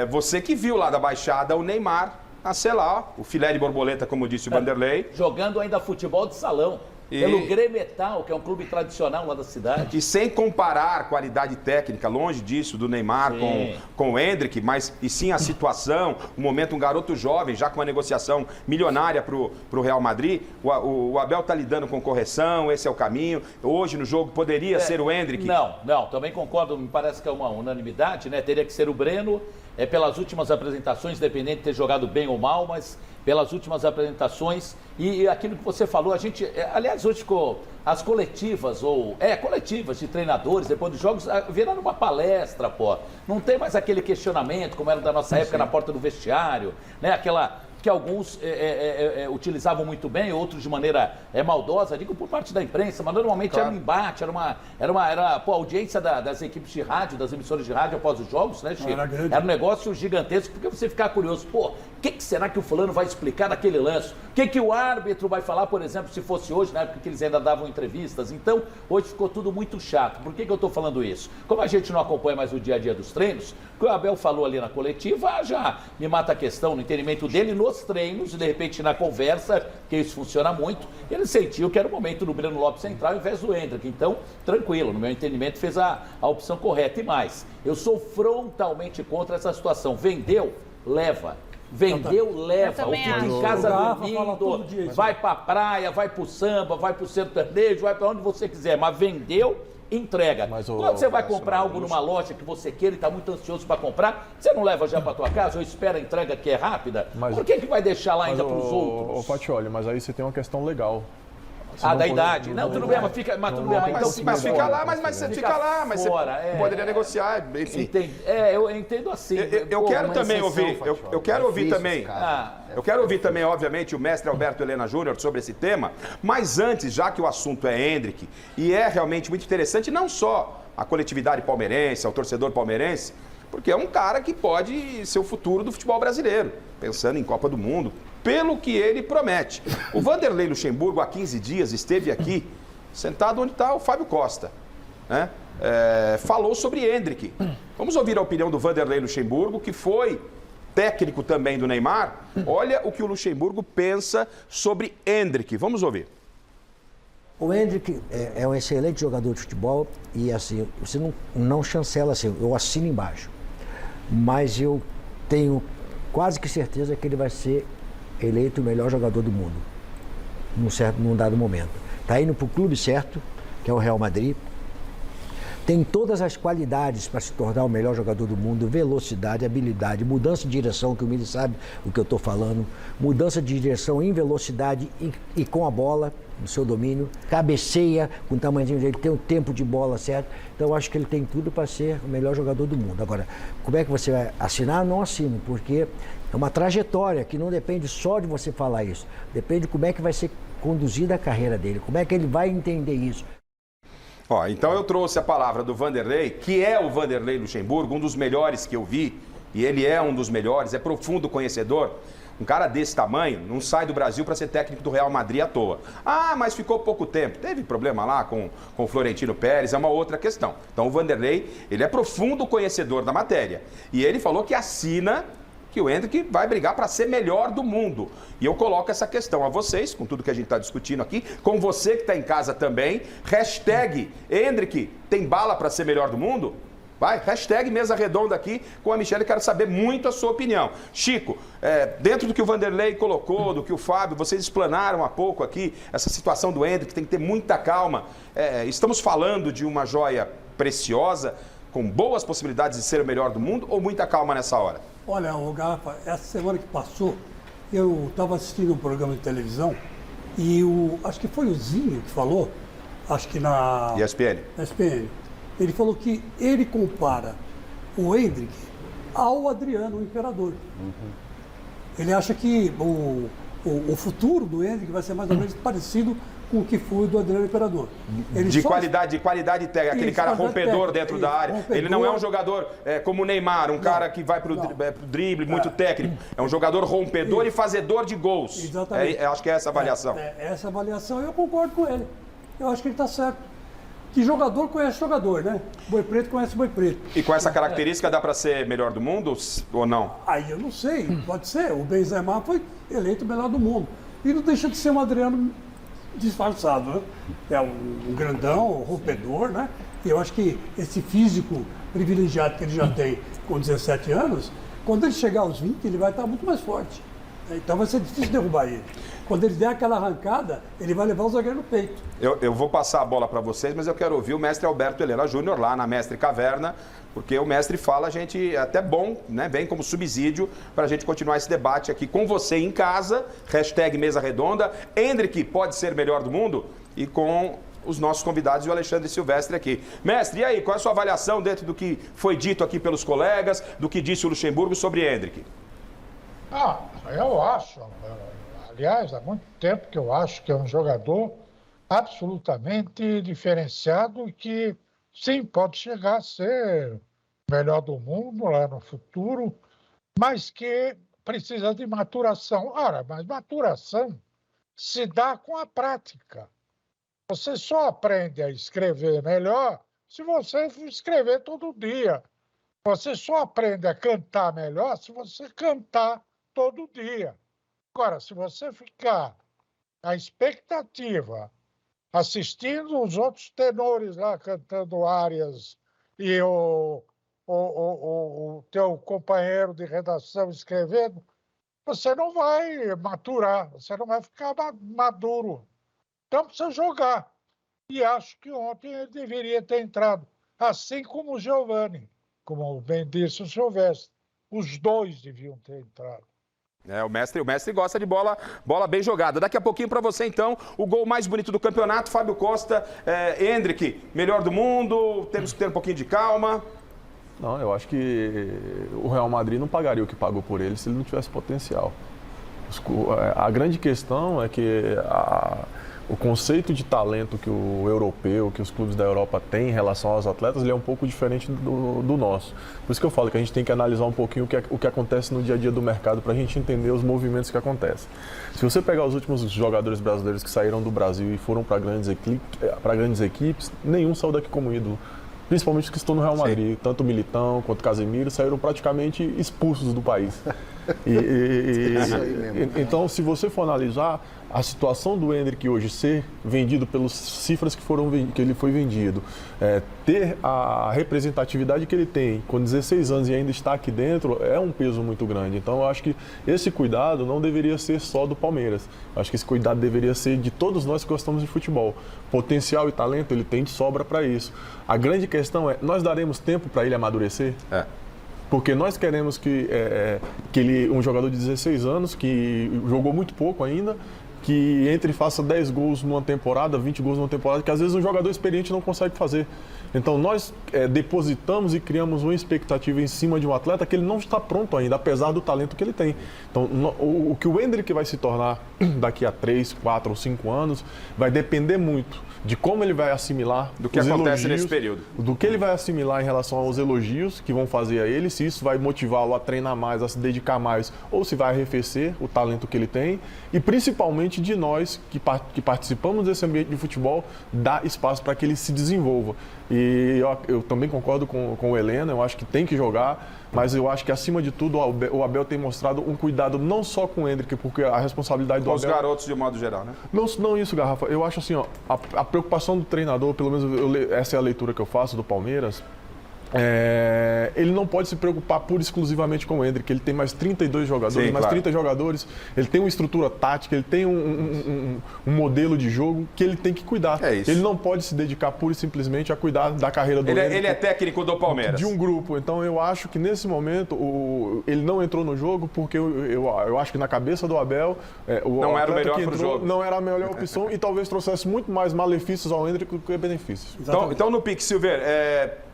você que viu lá da Baixada o Neymar nascer lá, o filé de borboleta, como disse o Vanderlei. Jogando ainda futebol de salão. Pelo Gremetal, que é um clube tradicional lá da cidade. E sem comparar qualidade técnica, longe disso, do Neymar com o Endrick, mas e sim a situação, o momento, um garoto jovem, já com uma negociação milionária pro Real Madrid, o Abel tá lidando com correção, esse é o caminho. Hoje no jogo poderia ser o Endrick? Não, também concordo, me parece que é uma unanimidade, né? Teria que ser o Breno, pelas últimas apresentações, independente de ter jogado bem ou mal, mas pelas últimas apresentações e aquilo que você falou, a gente, aliás, hoje ficou as coletivas, coletivas de treinadores, depois dos jogos, viraram uma palestra, pô. Não tem mais aquele questionamento, como era da nossa época, na porta do vestiário, né? Aquela que alguns utilizavam muito bem, outros de maneira maldosa, digo por parte da imprensa, mas normalmente era um embate, era a audiência das equipes de rádio, das emissoras de rádio após os jogos, né, Chico? Era um negócio gigantesco, porque você ficar curioso, o que será que o fulano vai explicar daquele lance? O que o árbitro vai falar, por exemplo, se fosse hoje, na época que eles ainda davam entrevistas? Então, hoje ficou tudo muito chato. Por que eu estou falando isso? Como a gente não acompanha mais o dia a dia dos treinos, o que o Abel falou ali na coletiva, já me mata a questão no entendimento dele, nos treinos, e de repente na conversa, que isso funciona muito, ele sentiu que era o momento do Breno Lopes entrar ao invés do Endrick. Então, tranquilo, no meu entendimento fez a opção correta. E mais, eu sou frontalmente contra essa situação. Vendeu, leva. Vendeu, leva. Ou fica em casa dormindo, vai pra praia, vai pro samba, vai pro sertanejo, vai pra onde você quiser. Mas vendeu, entrega. Mas Quando você vai comprar algo numa loja que você queira e está muito ansioso para comprar, você não leva já para tua casa ou espera a entrega que é rápida? Por que vai deixar lá ainda para os outros? Ô, Fatioli, mas aí você tem uma questão legal. Da idade. Não, tudo bem, mas fica lá. Então Mas fica lá, mas você fica lá, mas fora, você poderia negociar, enfim. Eu entendo assim. Eu quero também ouvir, eu quero ouvir também. Eu quero ouvir também, obviamente, o mestre Alberto Helena Júnior sobre esse tema, mas antes, já que o assunto é Endrick, e é realmente muito interessante, não só a coletividade palmeirense, o torcedor palmeirense, porque é um cara que pode ser o futuro do futebol brasileiro, pensando em Copa do Mundo, pelo que ele promete. O Vanderlei Luxemburgo, há 15 dias, esteve aqui, sentado onde está o Fábio Costa, né? Falou sobre Endrick. Vamos ouvir a opinião do Vanderlei Luxemburgo, que foi técnico também do Neymar. Olha o que o Luxemburgo pensa sobre Endrick. Vamos ouvir. O Endrick é um excelente jogador de futebol e assim, você não chancela assim, eu assino embaixo. Mas eu tenho quase que certeza que ele vai ser eleito o melhor jogador do mundo, num dado momento. Está indo para o clube certo, que é o Real Madrid. Tem todas as qualidades para se tornar o melhor jogador do mundo: velocidade, habilidade, mudança de direção, que o Mili sabe o que eu estou falando, mudança de direção em velocidade e com a bola, no seu domínio, cabeceia com o tamanhozinho dele, tem o tempo de bola certo. Então eu acho que ele tem tudo para ser o melhor jogador do mundo. Agora, como é que você vai assinar? Não assino, porque é uma trajetória que não depende só de você falar isso, depende de como é que vai ser conduzida a carreira dele, como é que ele vai entender isso. Então eu trouxe a palavra do Vanderlei, que é o Vanderlei Luxemburgo, um dos melhores que eu vi, e ele é um dos melhores, é profundo conhecedor. Um cara desse tamanho não sai do Brasil para ser técnico do Real Madrid à toa. Ah, mas ficou pouco tempo. Teve problema lá com o Florentino Pérez, é uma outra questão. Então o Vanderlei, ele é profundo conhecedor da matéria. E ele falou que assina que o Endrick vai brigar para ser melhor do mundo. E eu coloco essa questão a vocês, com tudo que a gente está discutindo aqui, com você que está em casa também. Hashtag Endrick tem bala para ser melhor do mundo? Vai, hashtag mesa redonda aqui com a Michelle, quero saber muito a sua opinião. Chico, dentro do que o Vanderlei colocou, do que o Fábio, vocês explanaram há pouco aqui, essa situação do Endrick, tem que ter muita calma. Estamos falando de uma joia preciosa, com boas possibilidades de ser o melhor do mundo, ou muita calma nessa hora? Olha, Garrafa, essa semana que passou, eu estava assistindo um programa de televisão e acho que foi o Zinho que falou, acho que na ESPN, ele falou que ele compara o Endrick ao Adriano, o Imperador. Ele acha que o futuro do Endrick vai ser mais ou menos parecido com o que foi do Adriano Imperador. De qualidade técnica, aquele cara rompedor dentro da área. Ele não é um jogador como o Neymar, cara que vai pro drible, muito técnico. É um jogador rompedor e fazedor de gols. Exatamente. Acho que é essa avaliação. Essa avaliação eu concordo com ele. Eu acho que ele está certo. Que jogador conhece jogador, né? Boi preto conhece boi preto. E com essa característica dá para ser melhor do mundo ou não? Aí eu não sei, pode ser. O Benzema foi eleito o melhor do mundo. E não deixa de ser um Adriano disfarçado, né? É um grandão, um rompedor, né? E eu acho que esse físico privilegiado que ele já tem com 17 anos, quando ele chegar aos 20, ele vai estar muito mais forte. Então vai ser difícil derrubar ele. Quando ele der aquela arrancada, ele vai levar o zagueiro no peito. Eu vou passar a bola para vocês, mas eu quero ouvir o mestre Alberto Helena Júnior lá na Mestre Caverna, porque o mestre fala, a gente é até bom, né? Vem como subsídio para a gente continuar esse debate aqui com você em casa. Hashtag Mesa Redonda. Endrick pode ser melhor do mundo? E com os nossos convidados e o Alexandre Silvestre aqui. Mestre, e aí, qual é a sua avaliação dentro do que foi dito aqui pelos colegas, do que disse o Luxemburgo sobre Endrick? Eu acho, aliás, há muito tempo que eu acho que é um jogador absolutamente diferenciado e que, sim, pode chegar a ser o melhor do mundo lá no futuro, mas que precisa de maturação. Ora, mas maturação se dá com a prática. Você só aprende a escrever melhor se você escrever todo dia. Você só aprende a cantar melhor se você cantar todo dia. Agora, se você ficar na expectativa, assistindo os outros tenores lá cantando áreas e o teu companheiro de redação escrevendo, você não vai maturar, você não vai ficar maduro. Então precisa jogar. E acho que ontem ele deveria ter entrado, assim como o Giovani, como bem disse o Silvestre. Os dois deviam ter entrado. O mestre gosta de bola bem jogada. Daqui a pouquinho para você, então, o gol mais bonito do campeonato, Fábio Costa, Endrick, melhor do mundo, temos que ter um pouquinho de calma. Não, eu acho que o Real Madrid não pagaria o que pagou por ele se ele não tivesse potencial. A grande questão é que o conceito de talento que o europeu, que os clubes da Europa têm em relação aos atletas, ele é um pouco diferente do nosso. Por isso que eu falo que a gente tem que analisar um pouquinho o que acontece no dia a dia do mercado para a gente entender os movimentos que acontecem. Se você pegar os últimos jogadores brasileiros que saíram do Brasil e foram para grandes equipes, nenhum saiu daqui como ídolo. Principalmente os que estão no Real Madrid, tanto o Militão quanto o Casemiro saíram praticamente expulsos do país. Então, se você for analisar a situação do Endrick hoje ser vendido pelas cifras que ele foi vendido, ter a representatividade que ele tem com 16 anos e ainda está aqui dentro, é um peso muito grande. Então, eu acho que esse cuidado não deveria ser só do Palmeiras. Eu acho que esse cuidado deveria ser de todos nós que gostamos de futebol. Potencial e talento ele tem de sobra para isso. A grande questão é, nós daremos tempo para ele amadurecer? Porque nós queremos que ele, um jogador de 16 anos, que jogou muito pouco ainda, que entre e faça 10 gols numa temporada, 20 gols numa temporada, que às vezes um jogador experiente não consegue fazer. Então nós depositamos e criamos uma expectativa em cima de um atleta que ele não está pronto ainda, apesar do talento que ele tem. Então o que o Endrick vai se tornar daqui a 3, 4 ou 5 anos vai depender muito de como ele vai assimilar do que acontece nesse período. Do que ele vai assimilar em relação aos elogios que vão fazer a ele, se isso vai motivá-lo a treinar mais, a se dedicar mais, ou se vai arrefecer o talento que ele tem. E principalmente de nós que participamos desse ambiente de futebol, dar espaço para que ele se desenvolva. E eu também concordo com o Heleno, eu acho que tem que jogar, mas eu acho que acima de tudo o Abel tem mostrado um cuidado não só com o Endrick, porque a responsabilidade do com Abel... os garotos de modo geral, né? Não isso, Garrafa. Eu acho assim, a preocupação do treinador, pelo menos essa é a leitura que eu faço do Palmeiras, ele não pode se preocupar pura e exclusivamente com o Endrick. Ele tem mais 32 jogadores, Sim, mais claro. 30 jogadores, ele tem uma estrutura tática, ele tem um modelo de jogo que ele tem que cuidar. É isso. Ele não pode se dedicar pura e simplesmente a cuidar da carreira do Endrick. Ele é técnico do Palmeiras. De um grupo. Então eu acho que nesse momento ele não entrou no jogo porque eu acho que na cabeça do Abel não era o melhor pro jogo. Não era a melhor opção e talvez trouxesse muito mais malefícios ao Endrick do que benefícios. Então no Pique, Silver,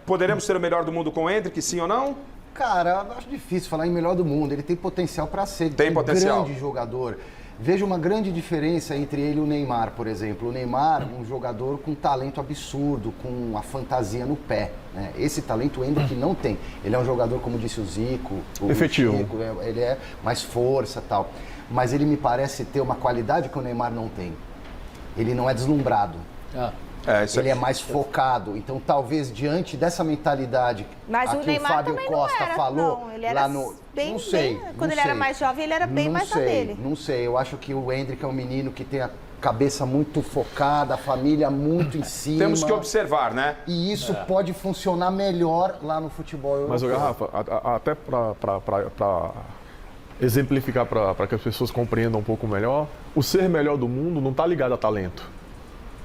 poderemos ser o melhor do mundo com o Endrick, sim ou não? Cara, eu acho difícil falar em melhor do mundo. Ele tem potencial para ser potencial. Grande jogador. Vejo uma grande diferença entre ele e o Neymar, por exemplo. O Neymar, um jogador com talento absurdo, com a fantasia no pé, né? Esse talento o Endrick não tem. Ele é um jogador, como disse o Zico. Efetivo. Zico, ele é mais força e tal. Mas ele me parece ter uma qualidade que o Neymar não tem. Ele não é deslumbrado. Ele é mais focado. Então, talvez, diante dessa mentalidade mas a o que Neymar o Fábio também Costa não era, falou não. Ele era lá no... bem, não sei. Quando ele era mais jovem, ele era bem mais na dele. Não sei. Eu acho que o Endrick é um menino que tem a cabeça muito focada, a família muito em cima. Temos que observar, né? E isso pode funcionar melhor lá no futebol europeu. Mas, Garrafa, até para exemplificar para que as pessoas compreendam um pouco melhor, o ser melhor do mundo não está ligado a talento.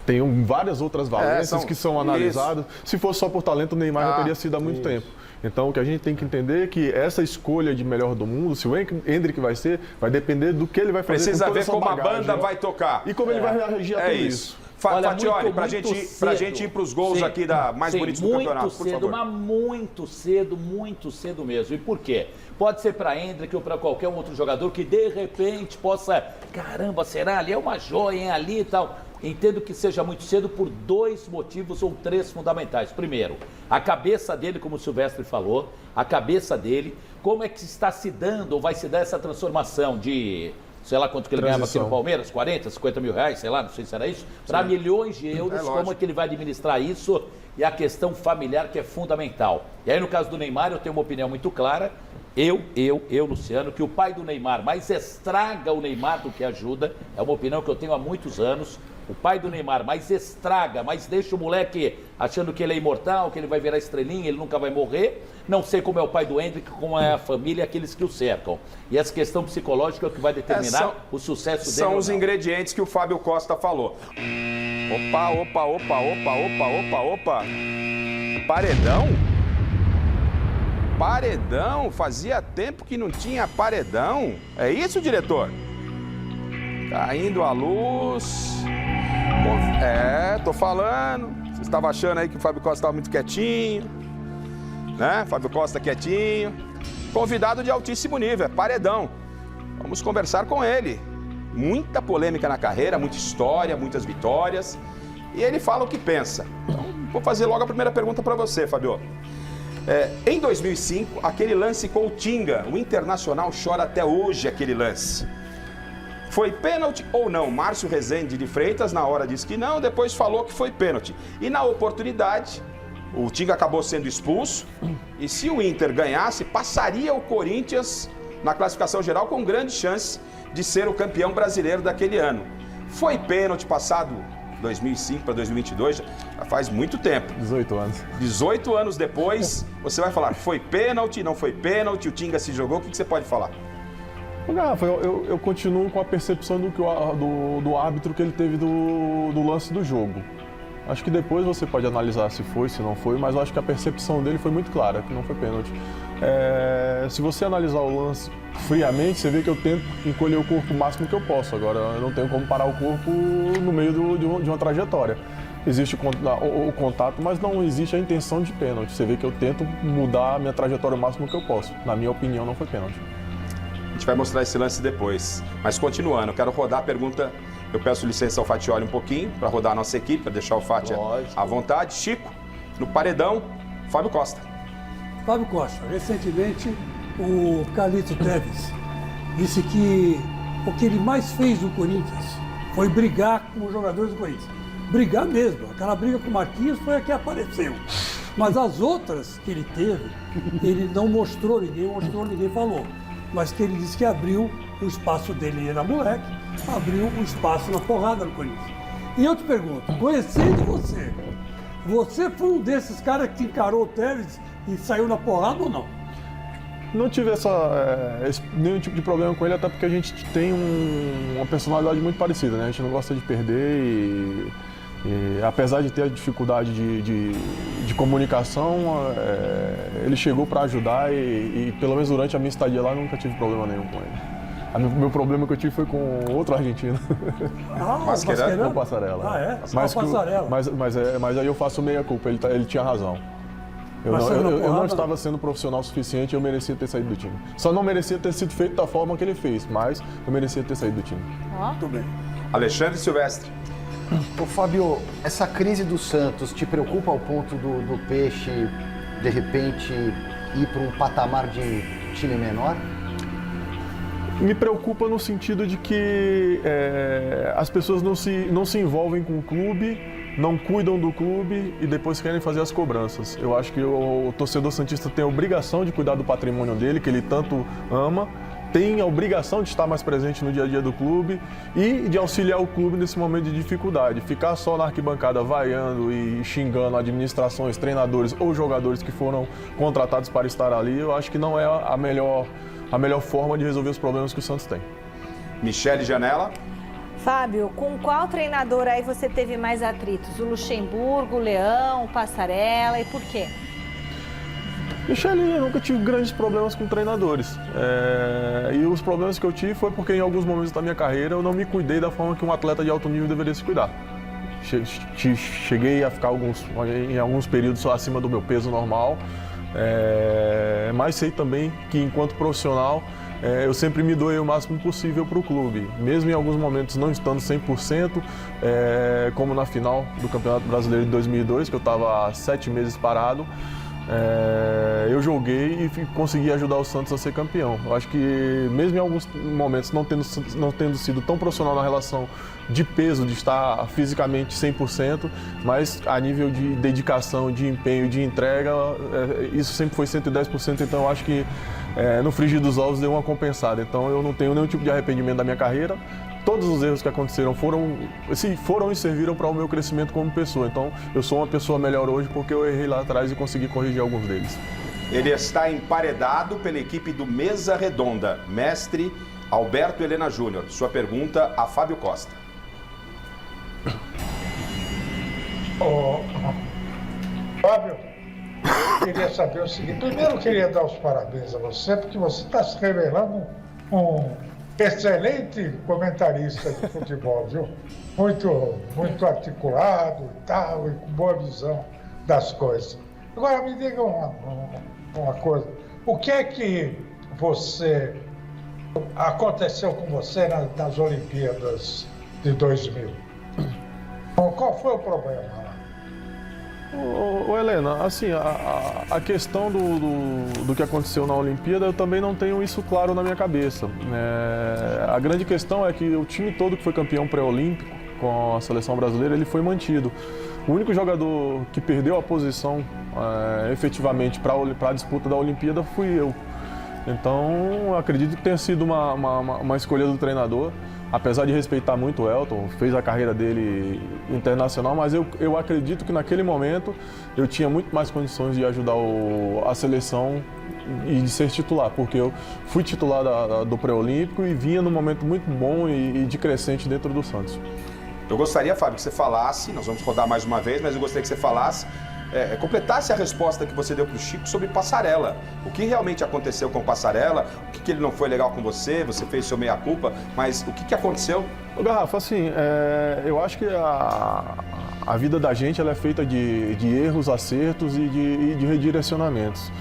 Tem várias outras valências que são analisadas. Se fosse só por talento, o Neymar já teria sido há muito tempo. Então, o que a gente tem que entender é que essa escolha de melhor do mundo, se o Endrick vai depender do que ele vai fazer. Precisa ver como a banda vai tocar. E como ele vai reagir a tudo isso. Fatioli, pra gente ir para os gols aqui mais bonitos do campeonato, por favor. Mas muito cedo mesmo. E por quê? Pode ser para Endrick ou para qualquer outro jogador que de repente possa, caramba, será ali? É uma joia, hein, ali e tal. Entendo que seja muito cedo por 2 motivos ou 3 fundamentais. Primeiro, a cabeça dele, como o Silvestre falou, a cabeça dele, como é que está se dando ou vai se dar essa transformação de, sei lá quanto que ele ganhava aqui no Palmeiras, 40, 50 mil reais, sei lá, não sei se era isso, para milhões de euros, como é que ele vai administrar isso e a questão familiar que é fundamental. E aí no caso do Neymar eu tenho uma opinião muito clara, eu, Luciano, que o pai do Neymar mais estraga o Neymar do que ajuda, é uma opinião que eu tenho há muitos anos. O pai do Neymar mais estraga, mais deixa o moleque achando que ele é imortal, que ele vai virar estrelinha, ele nunca vai morrer. Não sei como é o pai do Endrick, como é a família, aqueles que o cercam. E essa questão psicológica é o que vai determinar o sucesso dele. São os ingredientes que o Fábio Costa falou. Opa. Paredão? Paredão? Fazia tempo que não tinha paredão. É isso, diretor? Caindo a luz. Tô falando. Você estava achando aí que o Fábio Costa estava muito quietinho, né? Fábio Costa quietinho. Convidado de altíssimo nível, é paredão. Vamos conversar com ele. Muita polêmica na carreira, muita história, muitas vitórias. E ele fala o que pensa. Então, vou fazer logo a primeira pergunta para você, Fábio. Em 2005, aquele lance com o Tinga, o Internacional chora até hoje aquele lance. Foi pênalti ou não? Márcio Rezende de Freitas, na hora disse que não, depois falou que foi pênalti. E na oportunidade, o Tinga acabou sendo expulso. E se o Inter ganhasse, passaria o Corinthians na classificação geral com grande chance de ser o campeão brasileiro daquele ano. Foi pênalti passado 2005 para 2022, já faz muito tempo. 18 anos. 18 anos depois, você vai falar, foi pênalti, não foi pênalti, o Tinga se jogou, o que você pode falar? Rafa, eu continuo com a percepção do árbitro que ele teve do lance do jogo. Acho que depois você pode analisar se foi, se não foi, mas eu acho que a percepção dele foi muito clara, que não foi pênalti. Se você analisar o lance friamente, você vê que eu tento encolher o corpo o máximo que eu posso. Agora, eu não tenho como parar o corpo no meio de uma trajetória. Existe o contato, mas não existe a intenção de pênalti. Você vê que eu tento mudar a minha trajetória o máximo que eu posso. Na minha opinião, não foi pênalti. A gente vai mostrar esse lance depois. Mas continuando, eu quero rodar a pergunta. Eu peço licença ao Fatioli um pouquinho para rodar a nossa equipe, para deixar o Fati à vontade. Chico, no paredão, Fábio Costa. Fábio Costa, recentemente o Carlito Teves disse que o que ele mais fez no Corinthians foi brigar com os jogadores do Corinthians. Brigar mesmo. Aquela briga com o Marquinhos foi a que apareceu. Mas as outras que ele teve, ele não mostrou, ninguém falou. Mas que ele disse que abriu o espaço dele, ele era moleque, abriu o espaço na porrada no Corinthians. E eu te pergunto, conhecendo você foi um desses caras que encarou o Teves e saiu na porrada ou não? Não tive nenhum tipo de problema com ele, até porque a gente tem uma personalidade muito parecida, né? A gente não gosta de perder e apesar de ter a dificuldade de comunicação, ele chegou para ajudar e pelo menos durante a minha estadia lá, nunca tive problema nenhum com ele. O meu problema que eu tive foi com outro argentino. Mascherano? Com Passarella. Ah, é? Passarella. Mas aí eu faço meia culpa, ele tinha razão. Eu não estava sendo profissional o suficiente e eu merecia ter saído do time. Só não merecia ter sido feito da forma que ele fez, mas eu merecia ter saído do time. Muito bem. Alexandre Silvestre. Ô Fábio, essa crise do Santos te preocupa ao ponto do Peixe, de repente, ir para um patamar de time menor? Me preocupa no sentido de que as pessoas não se envolvem com o clube, não cuidam do clube e depois querem fazer as cobranças. Eu acho que o torcedor santista tem a obrigação de cuidar do patrimônio dele, que ele tanto ama, tem a obrigação de estar mais presente no dia a dia do clube e de auxiliar o clube nesse momento de dificuldade. Ficar só na arquibancada vaiando e xingando administrações, treinadores ou jogadores que foram contratados para estar ali, eu acho que não é a melhor forma de resolver os problemas que o Santos tem. Michele Janela. Fábio, com qual treinador aí você teve mais atritos? O Luxemburgo, o Leão, o Passarella e por quê? Michele, eu nunca tive grandes problemas com treinadores. E os problemas que eu tive foi porque em alguns momentos da minha carreira eu não me cuidei da forma que um atleta de alto nível deveria se cuidar. Cheguei a ficar em alguns períodos só acima do meu peso normal, mas sei também que enquanto profissional eu sempre me doei o máximo possível para o clube, mesmo em alguns momentos não estando 100%, como na final do Campeonato Brasileiro de 2002, que eu estava há 7 meses parado. Eu joguei e consegui ajudar o Santos a ser campeão. Eu acho que mesmo em alguns momentos não tendo sido tão profissional na relação de peso, de estar fisicamente 100%, mas a nível de dedicação, de empenho, de entrega, isso sempre foi 110%, então eu acho que no frigir dos ovos deu uma compensada. Então eu não tenho nenhum tipo de arrependimento da minha carreira. Todos os erros que aconteceram foram e serviram para o meu crescimento como pessoa. Então, eu sou uma pessoa melhor hoje porque eu errei lá atrás e consegui corrigir alguns deles. Ele está emparedado pela equipe do Mesa Redonda. Mestre Alberto Helena Júnior. Sua pergunta a Fábio Costa. Fábio, eu queria saber o seguinte. Primeiro, eu queria dar os parabéns a você, porque você está se revelando um excelente comentarista de futebol, viu? Muito articulado e tal, e com boa visão das coisas. Agora, me diga uma coisa. O que é que aconteceu com você nas Olimpíadas de 2000? Qual foi o problema lá? Ô Helena, assim, a questão do que aconteceu na Olimpíada, eu também não tenho isso claro na minha cabeça. A grande questão é que o time todo que foi campeão pré-olímpico com a seleção brasileira, ele foi mantido. O único jogador que perdeu a posição efetivamente para a disputa da Olimpíada fui eu. Então, acredito que tenha sido uma escolha do treinador. Apesar de respeitar muito o Elton, fez a carreira dele internacional, mas eu acredito que naquele momento eu tinha muito mais condições de ajudar a seleção e de ser titular, porque eu fui titular do pré-olímpico e vinha num momento muito bom e de crescente dentro do Santos. Eu gostaria, Fábio, que você falasse, nós vamos rodar mais uma vez, mas eu gostaria que você falasse, completasse a resposta que você deu para o Chico sobre Passarella. O que realmente aconteceu com o Passarella, o que ele não foi legal com você fez seu meia-culpa, mas o que aconteceu? Ô, Garrafa, assim, eu acho que a vida da gente ela é feita de erros, acertos e de redirecionamentos.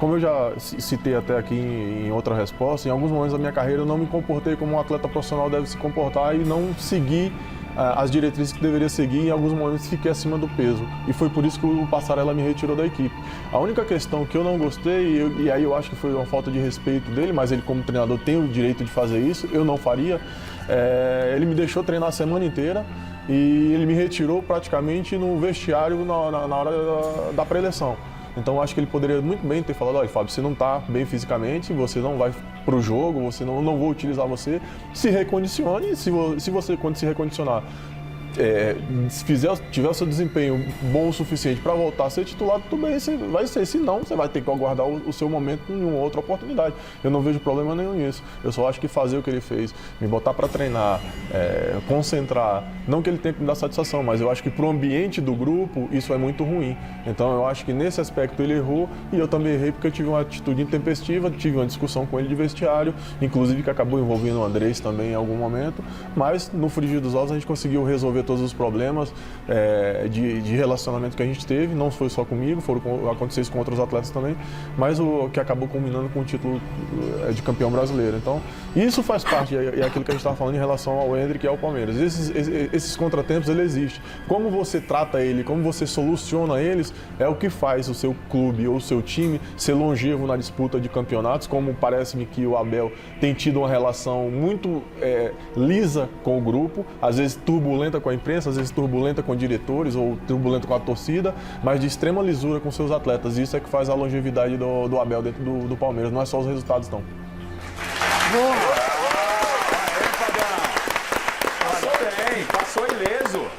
Como eu já citei até aqui em outra resposta, em alguns momentos da minha carreira eu não me comportei como um atleta profissional deve se comportar e não segui as diretrizes que deveria seguir, em alguns momentos fiquei acima do peso. E foi por isso que o Passarella me retirou da equipe. A única questão que eu não gostei, e aí eu acho que foi uma falta de respeito dele, mas ele como treinador tem o direito de fazer isso, eu não faria, ele me deixou treinar a semana inteira e ele me retirou praticamente no vestiário na hora da pré-eleção. Então eu acho que ele poderia muito bem ter falado, olha, Fábio, você não está bem fisicamente, você não vai para o jogo, você não vou utilizar você, se recondicione, se você quando se recondicionar tiver o seu desempenho bom o suficiente para voltar a ser titular, tudo bem, você vai ser, senão você vai ter que aguardar o seu momento em uma outra oportunidade. Eu não vejo problema nenhum nisso. Eu só acho que fazer o que ele fez, me botar para treinar, concentrar, não que ele tenha que me dar satisfação, mas eu acho que para o ambiente do grupo isso é muito ruim. Então eu acho que nesse aspecto ele errou e eu também errei porque eu tive uma atitude intempestiva, tive uma discussão com ele de vestiário, inclusive que acabou envolvendo o Andrés também em algum momento, mas no frigir dos ovos a gente conseguiu resolver todos os problemas de relacionamento que a gente teve, não foi só comigo, aconteceu isso com outros atletas também, mas o que acabou culminando com o título de campeão brasileiro. Então, isso faz parte, é aquilo que a gente estava falando em relação ao Hendrick e ao Palmeiras. Esses contratempos, ele existe. Como você trata ele, como você soluciona eles, é o que faz o seu clube ou o seu time ser longevo na disputa de campeonatos, como parece-me que o Abel tem tido uma relação muito lisa com o grupo, às vezes turbulenta com a imprensa, às vezes turbulenta com diretores ou turbulenta com a torcida, mas de extrema lisura com seus atletas. Isso é que faz a longevidade do Abel dentro do Palmeiras, não é só os resultados, não.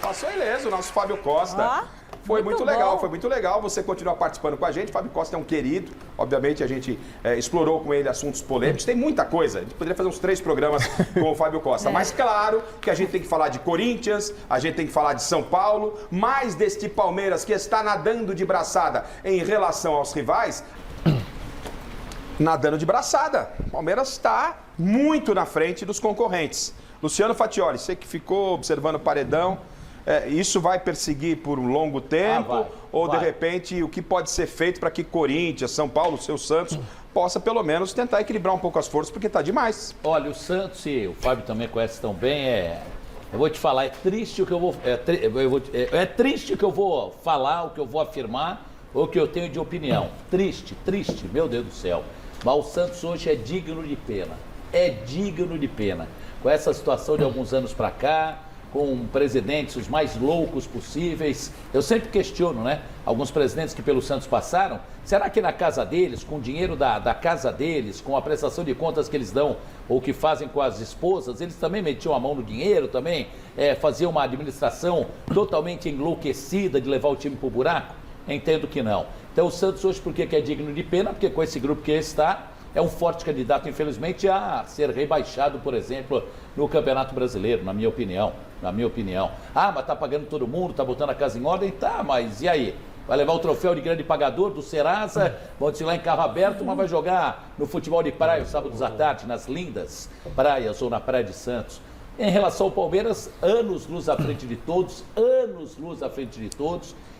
Passou ileso o nosso Fábio Costa. Foi muito legal você continuar participando com a gente. Fábio Costa é um querido, obviamente a gente explorou com ele assuntos polêmicos, tem muita coisa, a gente poderia fazer uns 3 programas com o Fábio Costa, mas claro que a gente tem que falar de Corinthians, a gente tem que falar de São Paulo, mais deste Palmeiras que está nadando de braçada em relação aos rivais. Nadando de braçada, o Palmeiras está muito na frente dos concorrentes. Luciano Fattioli, você que ficou observando o paredão, isso vai perseguir por um longo tempo? De repente, o que pode ser feito para que Corinthians, São Paulo, seu Santos, possa pelo menos tentar equilibrar um pouco as forças, porque está demais. Olha, o Santos, e o Fábio também conhece tão bem, eu vou te falar, é triste o que eu vou falar, o que eu vou afirmar, ou o que eu tenho de opinião. Triste, meu Deus do céu. Mas o Santos hoje é digno de pena. Com essa situação de alguns anos para cá, com presidentes os mais loucos possíveis. Eu sempre questiono, né? Alguns presidentes que pelo Santos passaram, será que na casa deles, com o dinheiro da casa deles, com a prestação de contas que eles dão ou que fazem com as esposas, eles também metiam a mão no dinheiro, também faziam uma administração totalmente enlouquecida de levar o time para o buraco? Entendo que não. Então o Santos hoje, por que é digno de pena? Porque com esse grupo que está, é um forte candidato, infelizmente, a ser rebaixado, por exemplo, no Campeonato Brasileiro, na minha opinião. Ah, mas tá pagando todo mundo, tá botando a casa em ordem? Tá, mas e aí? Vai levar o troféu de grande pagador do Serasa, vai desfilar em carro aberto, mas vai jogar no futebol de praia, sábados à tarde, nas lindas praias ou na Praia de Santos. Em relação ao Palmeiras, anos luz à frente de todos,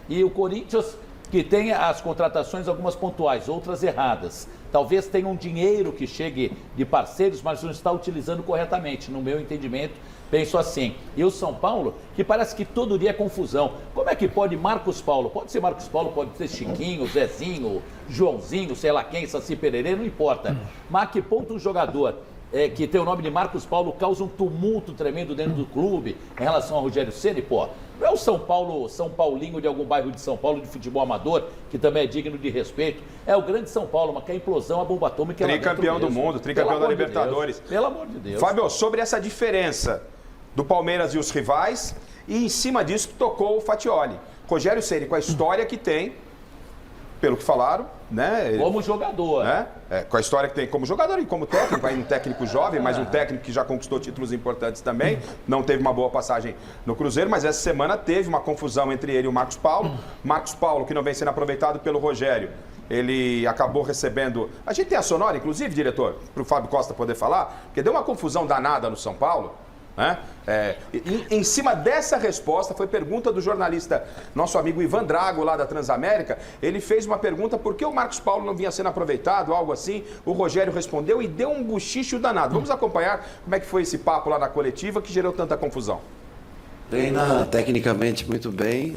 e o Corinthians, que tem as contratações, algumas pontuais, outras erradas. Talvez tenha um dinheiro que chegue de parceiros, mas não está utilizando corretamente, no meu entendimento, penso assim. E o São Paulo, que parece que todo dia é confusão. Como é que pode Marcos Paulo? Pode ser Marcos Paulo, pode ser Chiquinho, Zezinho, Joãozinho, sei lá quem, Saci Pererê, não importa. Mas a que ponto um jogador que tem o nome de Marcos Paulo causa um tumulto tremendo dentro do clube em relação ao Rogério Ceni, pô? Não é o São Paulinho de algum bairro de São Paulo de futebol amador, que também é digno de respeito. É o grande São Paulo, mas que é a implosão, a bomba atômica... Tricampeão do mundo, tricampeão da Libertadores. Pelo amor de Deus. Fábio, sobre essa diferença do Palmeiras e os rivais, e em cima disso tocou o Fattioli. Rogério Ceni, com a história que tem, pelo que falaram, né? Como jogador. Né? Com a história que tem como jogador e como técnico, aí um técnico jovem, mas um técnico que já conquistou títulos importantes também, não teve uma boa passagem no Cruzeiro, mas essa semana teve uma confusão entre ele e o Marcos Paulo. Marcos Paulo, que não vem sendo aproveitado pelo Rogério, ele acabou recebendo... A gente tem a sonora, inclusive, diretor, para o Fábio Costa poder falar, porque deu uma confusão danada no São Paulo. Né? Em cima dessa resposta, foi pergunta do jornalista, nosso amigo Ivan Drago, lá da Transamérica. Ele fez uma pergunta por que o Marcos Paulo não vinha sendo aproveitado, algo assim. O Rogério respondeu e deu um buchicho danado. Vamos acompanhar como é que foi esse papo lá na coletiva que gerou tanta confusão. Treina tecnicamente muito bem,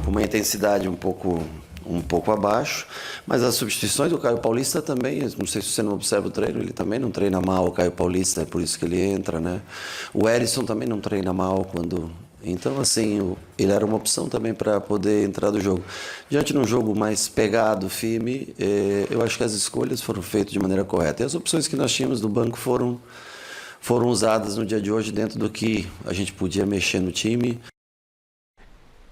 com uma intensidade um pouco abaixo, mas as substituições do Caio Paulista também, não sei se você não observa o treino, ele também não treina mal, o Caio Paulista, é por isso que ele entra, né? O Erisson também não treina mal quando... Então, assim, ele era uma opção também para poder entrar do jogo. Diante de um jogo mais pegado, firme, eu acho que as escolhas foram feitas de maneira correta. E as opções que nós tínhamos do banco foram usadas no dia de hoje dentro do que a gente podia mexer no time.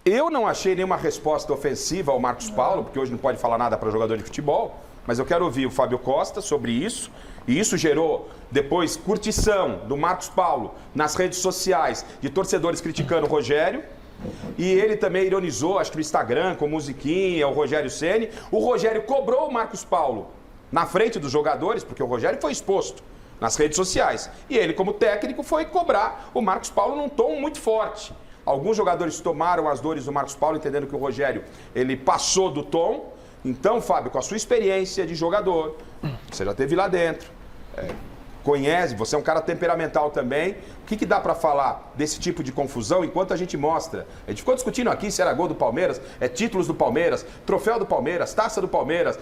Eu não achei nenhuma resposta ofensiva ao Marcos Paulo, porque hoje não pode falar nada para jogador de futebol, mas eu quero ouvir o Fábio Costa sobre isso, e isso gerou depois curtição do Marcos Paulo nas redes sociais, de torcedores criticando o Rogério, e ele também ironizou, acho que no Instagram, com musiquinha, o Rogério Ceni. O Rogério cobrou o Marcos Paulo na frente dos jogadores, porque o Rogério foi exposto nas redes sociais, e ele, como técnico, foi cobrar o Marcos Paulo num tom muito forte. Alguns jogadores tomaram as dores do Marcos Paulo, entendendo que o Rogério, ele passou do tom. Então, Fábio, com a sua experiência de jogador, você já esteve lá dentro, conhece, você é um cara temperamental também. O que dá para falar desse tipo de confusão enquanto a gente mostra? A gente ficou discutindo aqui se era gol do Palmeiras, títulos do Palmeiras, troféu do Palmeiras, taça do Palmeiras.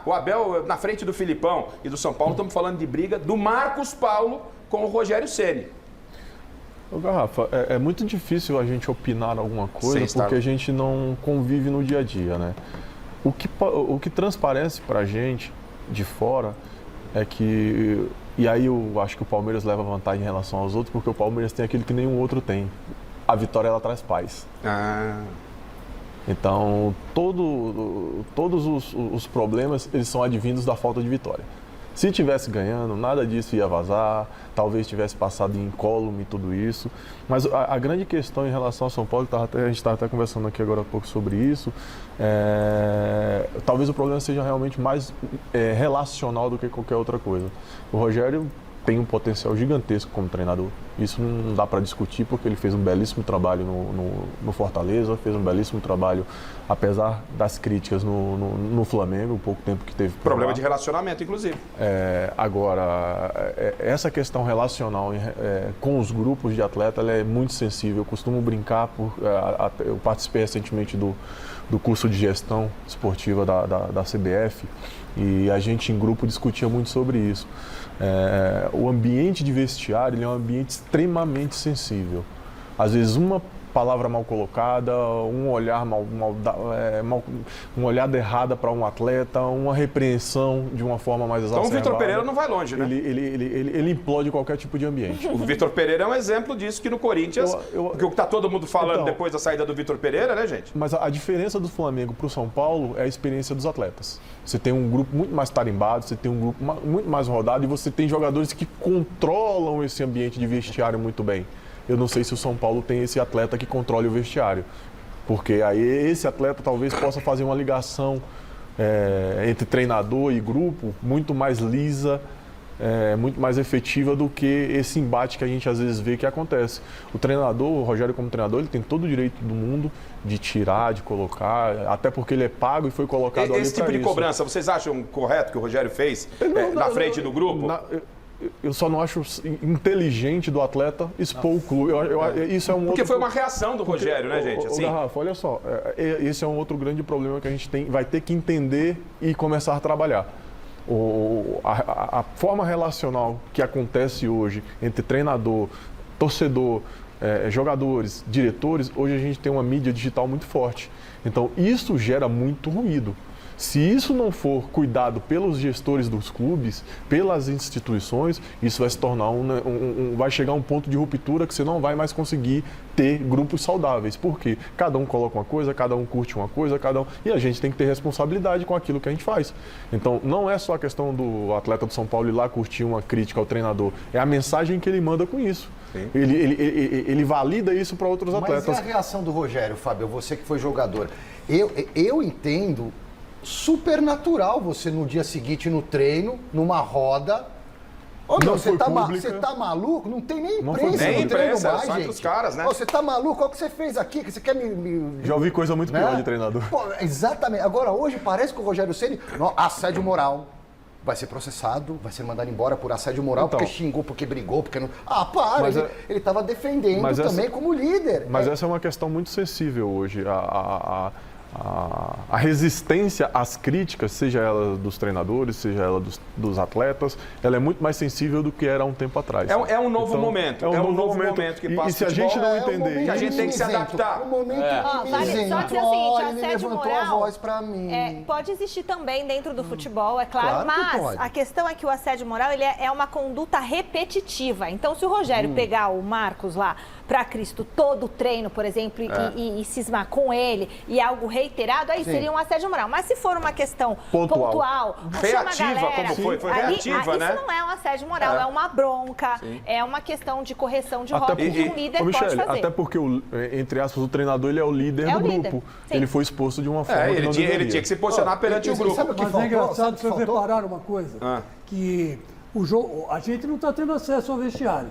O Abel na frente do Filipão e do São Paulo. Estamos falando de briga do Marcos Paulo com o Rogério Ceni. Ô, Garrafa, é muito difícil a gente opinar alguma coisa porque a gente não convive no dia a dia, né? O que transparece pra gente de fora é que... E aí eu acho que o Palmeiras leva vantagem em relação aos outros, porque o Palmeiras tem aquilo que nenhum outro tem. A vitória, ela traz paz. Então, todos os problemas, eles são advindos da falta de vitória. Se tivesse ganhando, nada disso ia vazar, talvez tivesse passado incólume tudo isso. Mas a grande questão em relação ao São Paulo, a gente estava até conversando aqui agora há pouco sobre isso, talvez o problema seja realmente mais relacional do que qualquer outra coisa. O Rogério tem um potencial gigantesco como treinador. Isso não dá para discutir, porque ele fez um belíssimo trabalho no Fortaleza, fez um belíssimo trabalho, apesar das críticas no Flamengo, o pouco tempo que teve. Problema de relacionamento, inclusive. Agora, essa questão relacional com os grupos de atleta, ela é muito sensível. Eu costumo brincar, eu participei recentemente do curso de gestão esportiva da CBF, e a gente em grupo discutia muito sobre isso. O ambiente de vestiário, ele é um ambiente extremamente sensível. Às vezes uma palavra mal colocada, um olhar uma olhada errada para um atleta, uma repreensão de uma forma mais exacerbada. Então o Vitor Pereira não vai longe, né? Ele implode qualquer tipo de ambiente. O Vitor Pereira é um exemplo disso que no Corinthians, porque o que está todo mundo falando então, depois da saída do Vitor Pereira, né, gente? Mas a diferença do Flamengo para o São Paulo é a experiência dos atletas. Você tem um grupo muito mais tarimbado, você tem um grupo muito mais rodado e você tem jogadores que controlam esse ambiente de vestiário muito bem. Eu não sei se o São Paulo tem esse atleta que controle o vestiário, porque aí esse atleta talvez possa fazer uma ligação entre treinador e grupo muito mais lisa, muito mais efetiva do que esse embate que a gente às vezes vê que acontece. O treinador, o Rogério como treinador, ele tem todo o direito do mundo de tirar, de colocar, até porque ele é pago e foi colocado ali para isso. Esse tipo de cobrança, vocês acham correto que o Rogério fez na frente do grupo? Eu só não acho inteligente do atleta expor o clube. Isso é um porque outro... foi uma reação do Rogério, né, gente? Assim... Garrafa, olha só, esse é um outro grande problema que a gente vai ter que entender e começar a trabalhar. A forma relacional que acontece hoje entre treinador, torcedor, jogadores, diretores, hoje a gente tem uma mídia digital muito forte. Então, isso gera muito ruído. Se isso não for cuidado pelos gestores dos clubes, pelas instituições, isso vai se tornar vai chegar a um ponto de ruptura que você não vai mais conseguir ter grupos saudáveis. Por quê? Cada um coloca uma coisa, cada um curte uma coisa, e a gente tem que ter responsabilidade com aquilo que a gente faz. Então, não é só a questão do atleta do São Paulo ir lá curtir uma crítica ao treinador, é a mensagem que ele manda com isso. Ele valida isso para outros atletas. Mas e a reação do Rogério, Fábio? Você que foi jogador. Eu entendo... super natural você no dia seguinte no treino, numa roda. Você tá maluco? Não tem nem imprensa no treino mais, gente. Os caras, né? Você tá maluco? Olha o que você fez aqui, que você quer me... Já ouvi coisa muito pior de treinador. Exatamente. Agora, hoje parece que o Rogério Ceni, assédio moral. Vai ser processado, vai ser mandado embora por assédio moral, então, porque xingou, porque brigou, porque não... Ele estava defendendo também como líder. Mas essa é uma questão muito sensível hoje. A resistência às críticas, seja ela dos treinadores, seja ela dos atletas, ela é muito mais sensível do que era há um tempo atrás. É um novo momento. É um novo momento que passa. E se a gente não entender isso, a gente tem que se adaptar. Vale só dizer o seguinte, assédio moral a voz pra mim. Pode existir também dentro do futebol, é claro, mas a questão é que o assédio moral ele é uma conduta repetitiva. Então, se o Rogério pegar o Marcos lá para Cristo todo o treino, por exemplo, e cismar com ele, e algo reiterado, aí seria um assédio moral. Mas se for uma questão pontual reativa, galera, como foi reativa, né? Isso não é um assédio moral, é uma bronca, é uma questão de correção de rota que um líder pode fazer. Até porque, entre aspas, o treinador ele é o líder do grupo. Ele foi exposto de uma forma ele tinha que se posicionar perante o grupo. Mas é engraçado que vocês repararam uma coisa, que a gente não está tendo acesso ao vestiário.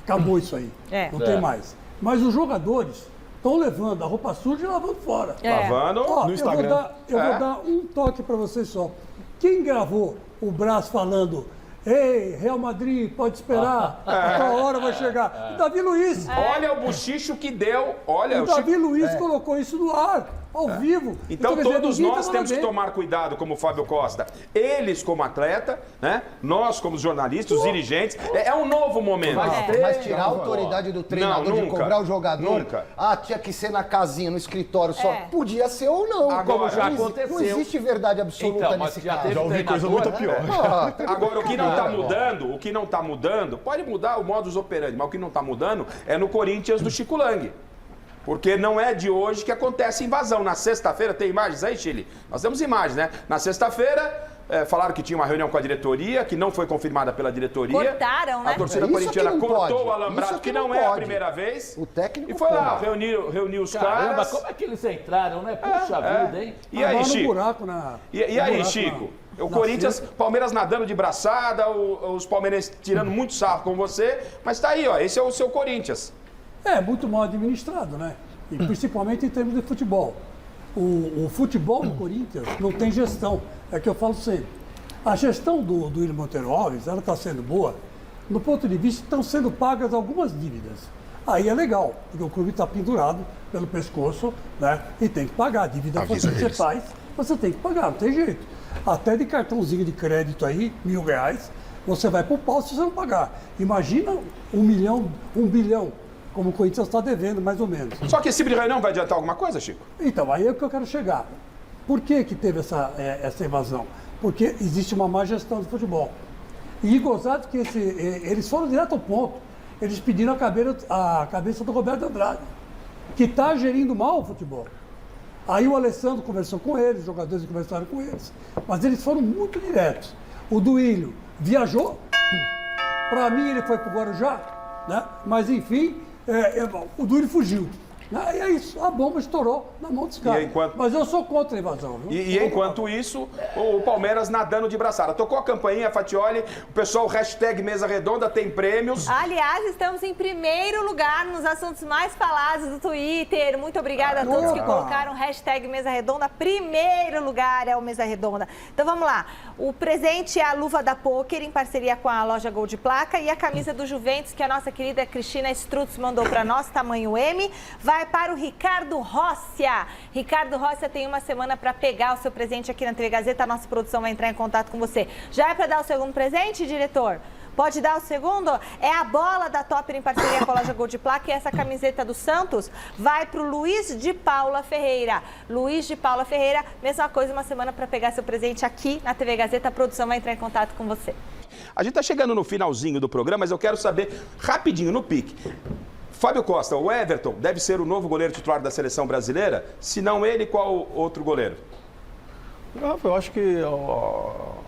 Acabou isso aí. Não tem mais. Mas os jogadores estão levando a roupa suja e lavando fora. Lavando no Instagram. Eu vou dar um toque para vocês só. Quem gravou o Brás falando: ei, Real Madrid, pode esperar, a tua hora vai chegar? O Davi Luiz. Olha o buchicho que deu. Olha, o Davi Luiz colocou isso no ar, ao vivo. Então todos nós temos que tomar cuidado, como o Fábio Costa. Eles como atleta, né? Nós como jornalistas, os dirigentes. É um novo momento. Mas tirar a autoridade do treinador de cobrar o jogador. Nunca. Tinha que ser na casinha, no escritório só. Podia ser ou não. Agora já aconteceu. Não existe verdade absoluta nesse caso. Já ouvi coisa muito pior. Agora o que não tá mudando, pode mudar o modus operandi, mas o que não tá mudando é no Corinthians do Chico Lang. Porque não é de hoje que acontece invasão. Na sexta-feira, tem imagens aí, Chile? Nós temos imagens, né? Na sexta-feira, falaram que tinha uma reunião com a diretoria, que não foi confirmada pela diretoria. Cortaram, né? A torcida corintiana cortou o alambrado, que não é a primeira vez. O técnico e foi lá, reuniu os caras. Como é que eles entraram, né? Puxa vida, hein? E aí, Chico? E aí, Chico? O Corinthians, Palmeiras nadando de braçada, os palmeirenses tirando muito sarro com você, mas tá aí, ó, esse é o seu Corinthians. Muito mal administrado, né? E principalmente em termos de futebol. O futebol do Corinthians não tem gestão, é que eu falo sempre. A gestão do Willian Monteiro Alves, ela está sendo boa, no ponto de vista estão sendo pagas algumas dívidas. Aí é legal, porque o clube está pendurado pelo pescoço, né? E tem que pagar. A dívida que você faz, você tem que pagar, não tem jeito. Até de cartãozinho de crédito aí, R$1.000, você vai pro pau se você não pagar. Imagina 1 bilhão como o Corinthians está devendo, mais ou menos. Só que esse tipo de reunião vai adiantar alguma coisa, Chico? Então, aí é o que eu quero chegar. Por que teve essa evasão? Porque existe uma má gestão do futebol. E gozado que eles foram direto ao ponto. Eles pediram a cabeça do Roberto Andrade, que está gerindo mal o futebol. Aí o Alessandro conversou com eles, os jogadores conversaram com eles, mas eles foram muito diretos. O Duílio viajou, para mim ele foi para o Guarujá, né? Mas enfim, o Duílio fugiu. E é isso, a bomba estourou na mão dos caras. Mas eu sou contra a invasão. Viu? E enquanto isso, o Palmeiras nadando de braçada. Tocou a campainha, Fatioli, o pessoal, hashtag Mesa Redonda, tem prêmios. Aliás, estamos em primeiro lugar nos assuntos mais falados do Twitter. Muito obrigada a todos que colocaram hashtag Mesa Redonda. Primeiro lugar é o Mesa Redonda. Então vamos lá. O presente é a luva da Poker, em parceria com a loja Gol de Placa, e a camisa do Juventus, que a nossa querida Cristina Strutz mandou para nós, tamanho M. Vai para o Ricardo Rócia. Ricardo Rócia tem uma semana para pegar o seu presente aqui na TV Gazeta. A nossa produção vai entrar em contato com você. Já é para dar o segundo presente, diretor? Pode dar o segundo? É a bola da Topper em parceria com a loja Gol de Placa, e essa camiseta do Santos vai para o Luiz de Paula Ferreira. Luiz de Paula Ferreira, mesma coisa, uma semana para pegar seu presente aqui na TV Gazeta. A produção vai entrar em contato com você. A gente está chegando no finalzinho do programa, mas eu quero saber, rapidinho, no pique. Fábio Costa, o Everton deve ser o novo goleiro titular da seleção brasileira? Se não ele, qual outro goleiro? Eu acho que,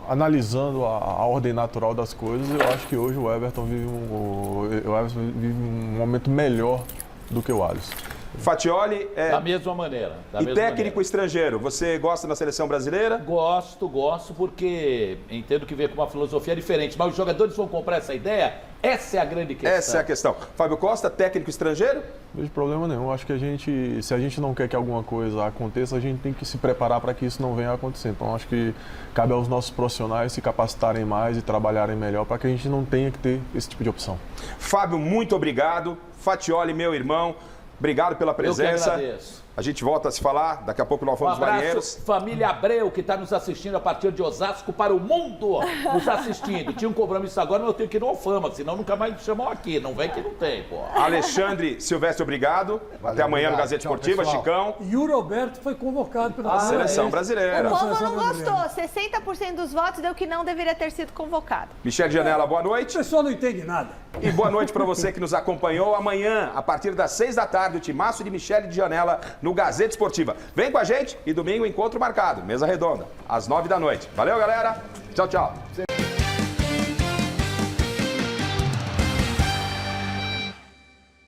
analisando a ordem natural das coisas, eu acho que hoje o Everton vive um momento melhor do que o Alisson. Fatioli da mesma maneira. Técnico estrangeiro, você gosta da seleção brasileira? Gosto, porque entendo que vem com uma filosofia diferente, mas os jogadores vão comprar essa ideia? Essa é a grande questão. Essa é a questão. Fábio Costa, técnico estrangeiro? Não vejo problema nenhum. Acho que se a gente não quer que alguma coisa aconteça, a gente tem que se preparar para que isso não venha a acontecer. Então acho que cabe aos nossos profissionais se capacitarem mais e trabalharem melhor para que a gente não tenha que ter esse tipo de opção. Fábio, muito obrigado. Fatioli, meu irmão, obrigado pela presença. Eu que agradeço. A gente volta a se falar, daqui a pouco nós vamos marinheiros. Família Abreu, que está nos assistindo a partir de Osasco para o mundo, nos assistindo. Tinha um compromisso agora, mas eu tenho que ir no Alfama, senão nunca mais me chamam aqui. Não vem que não tem, pô. Alexandre Silvestre, obrigado. Até amanhã no Gazeta Esportiva, Chicão. Yuri Alberto foi convocado pela seleção brasileira. O povo não gostou. 60% dos votos deu que não deveria ter sido convocado. Michele Janela, boa noite. O pessoal não entende nada. E boa noite para você que nos acompanhou. Amanhã, a partir das 6 da tarde, o timaço de Michele de Janela no Gazeta Esportiva. Vem com a gente e domingo encontro marcado. Mesa Redonda, às 9 da noite. Valeu, galera. Tchau, tchau.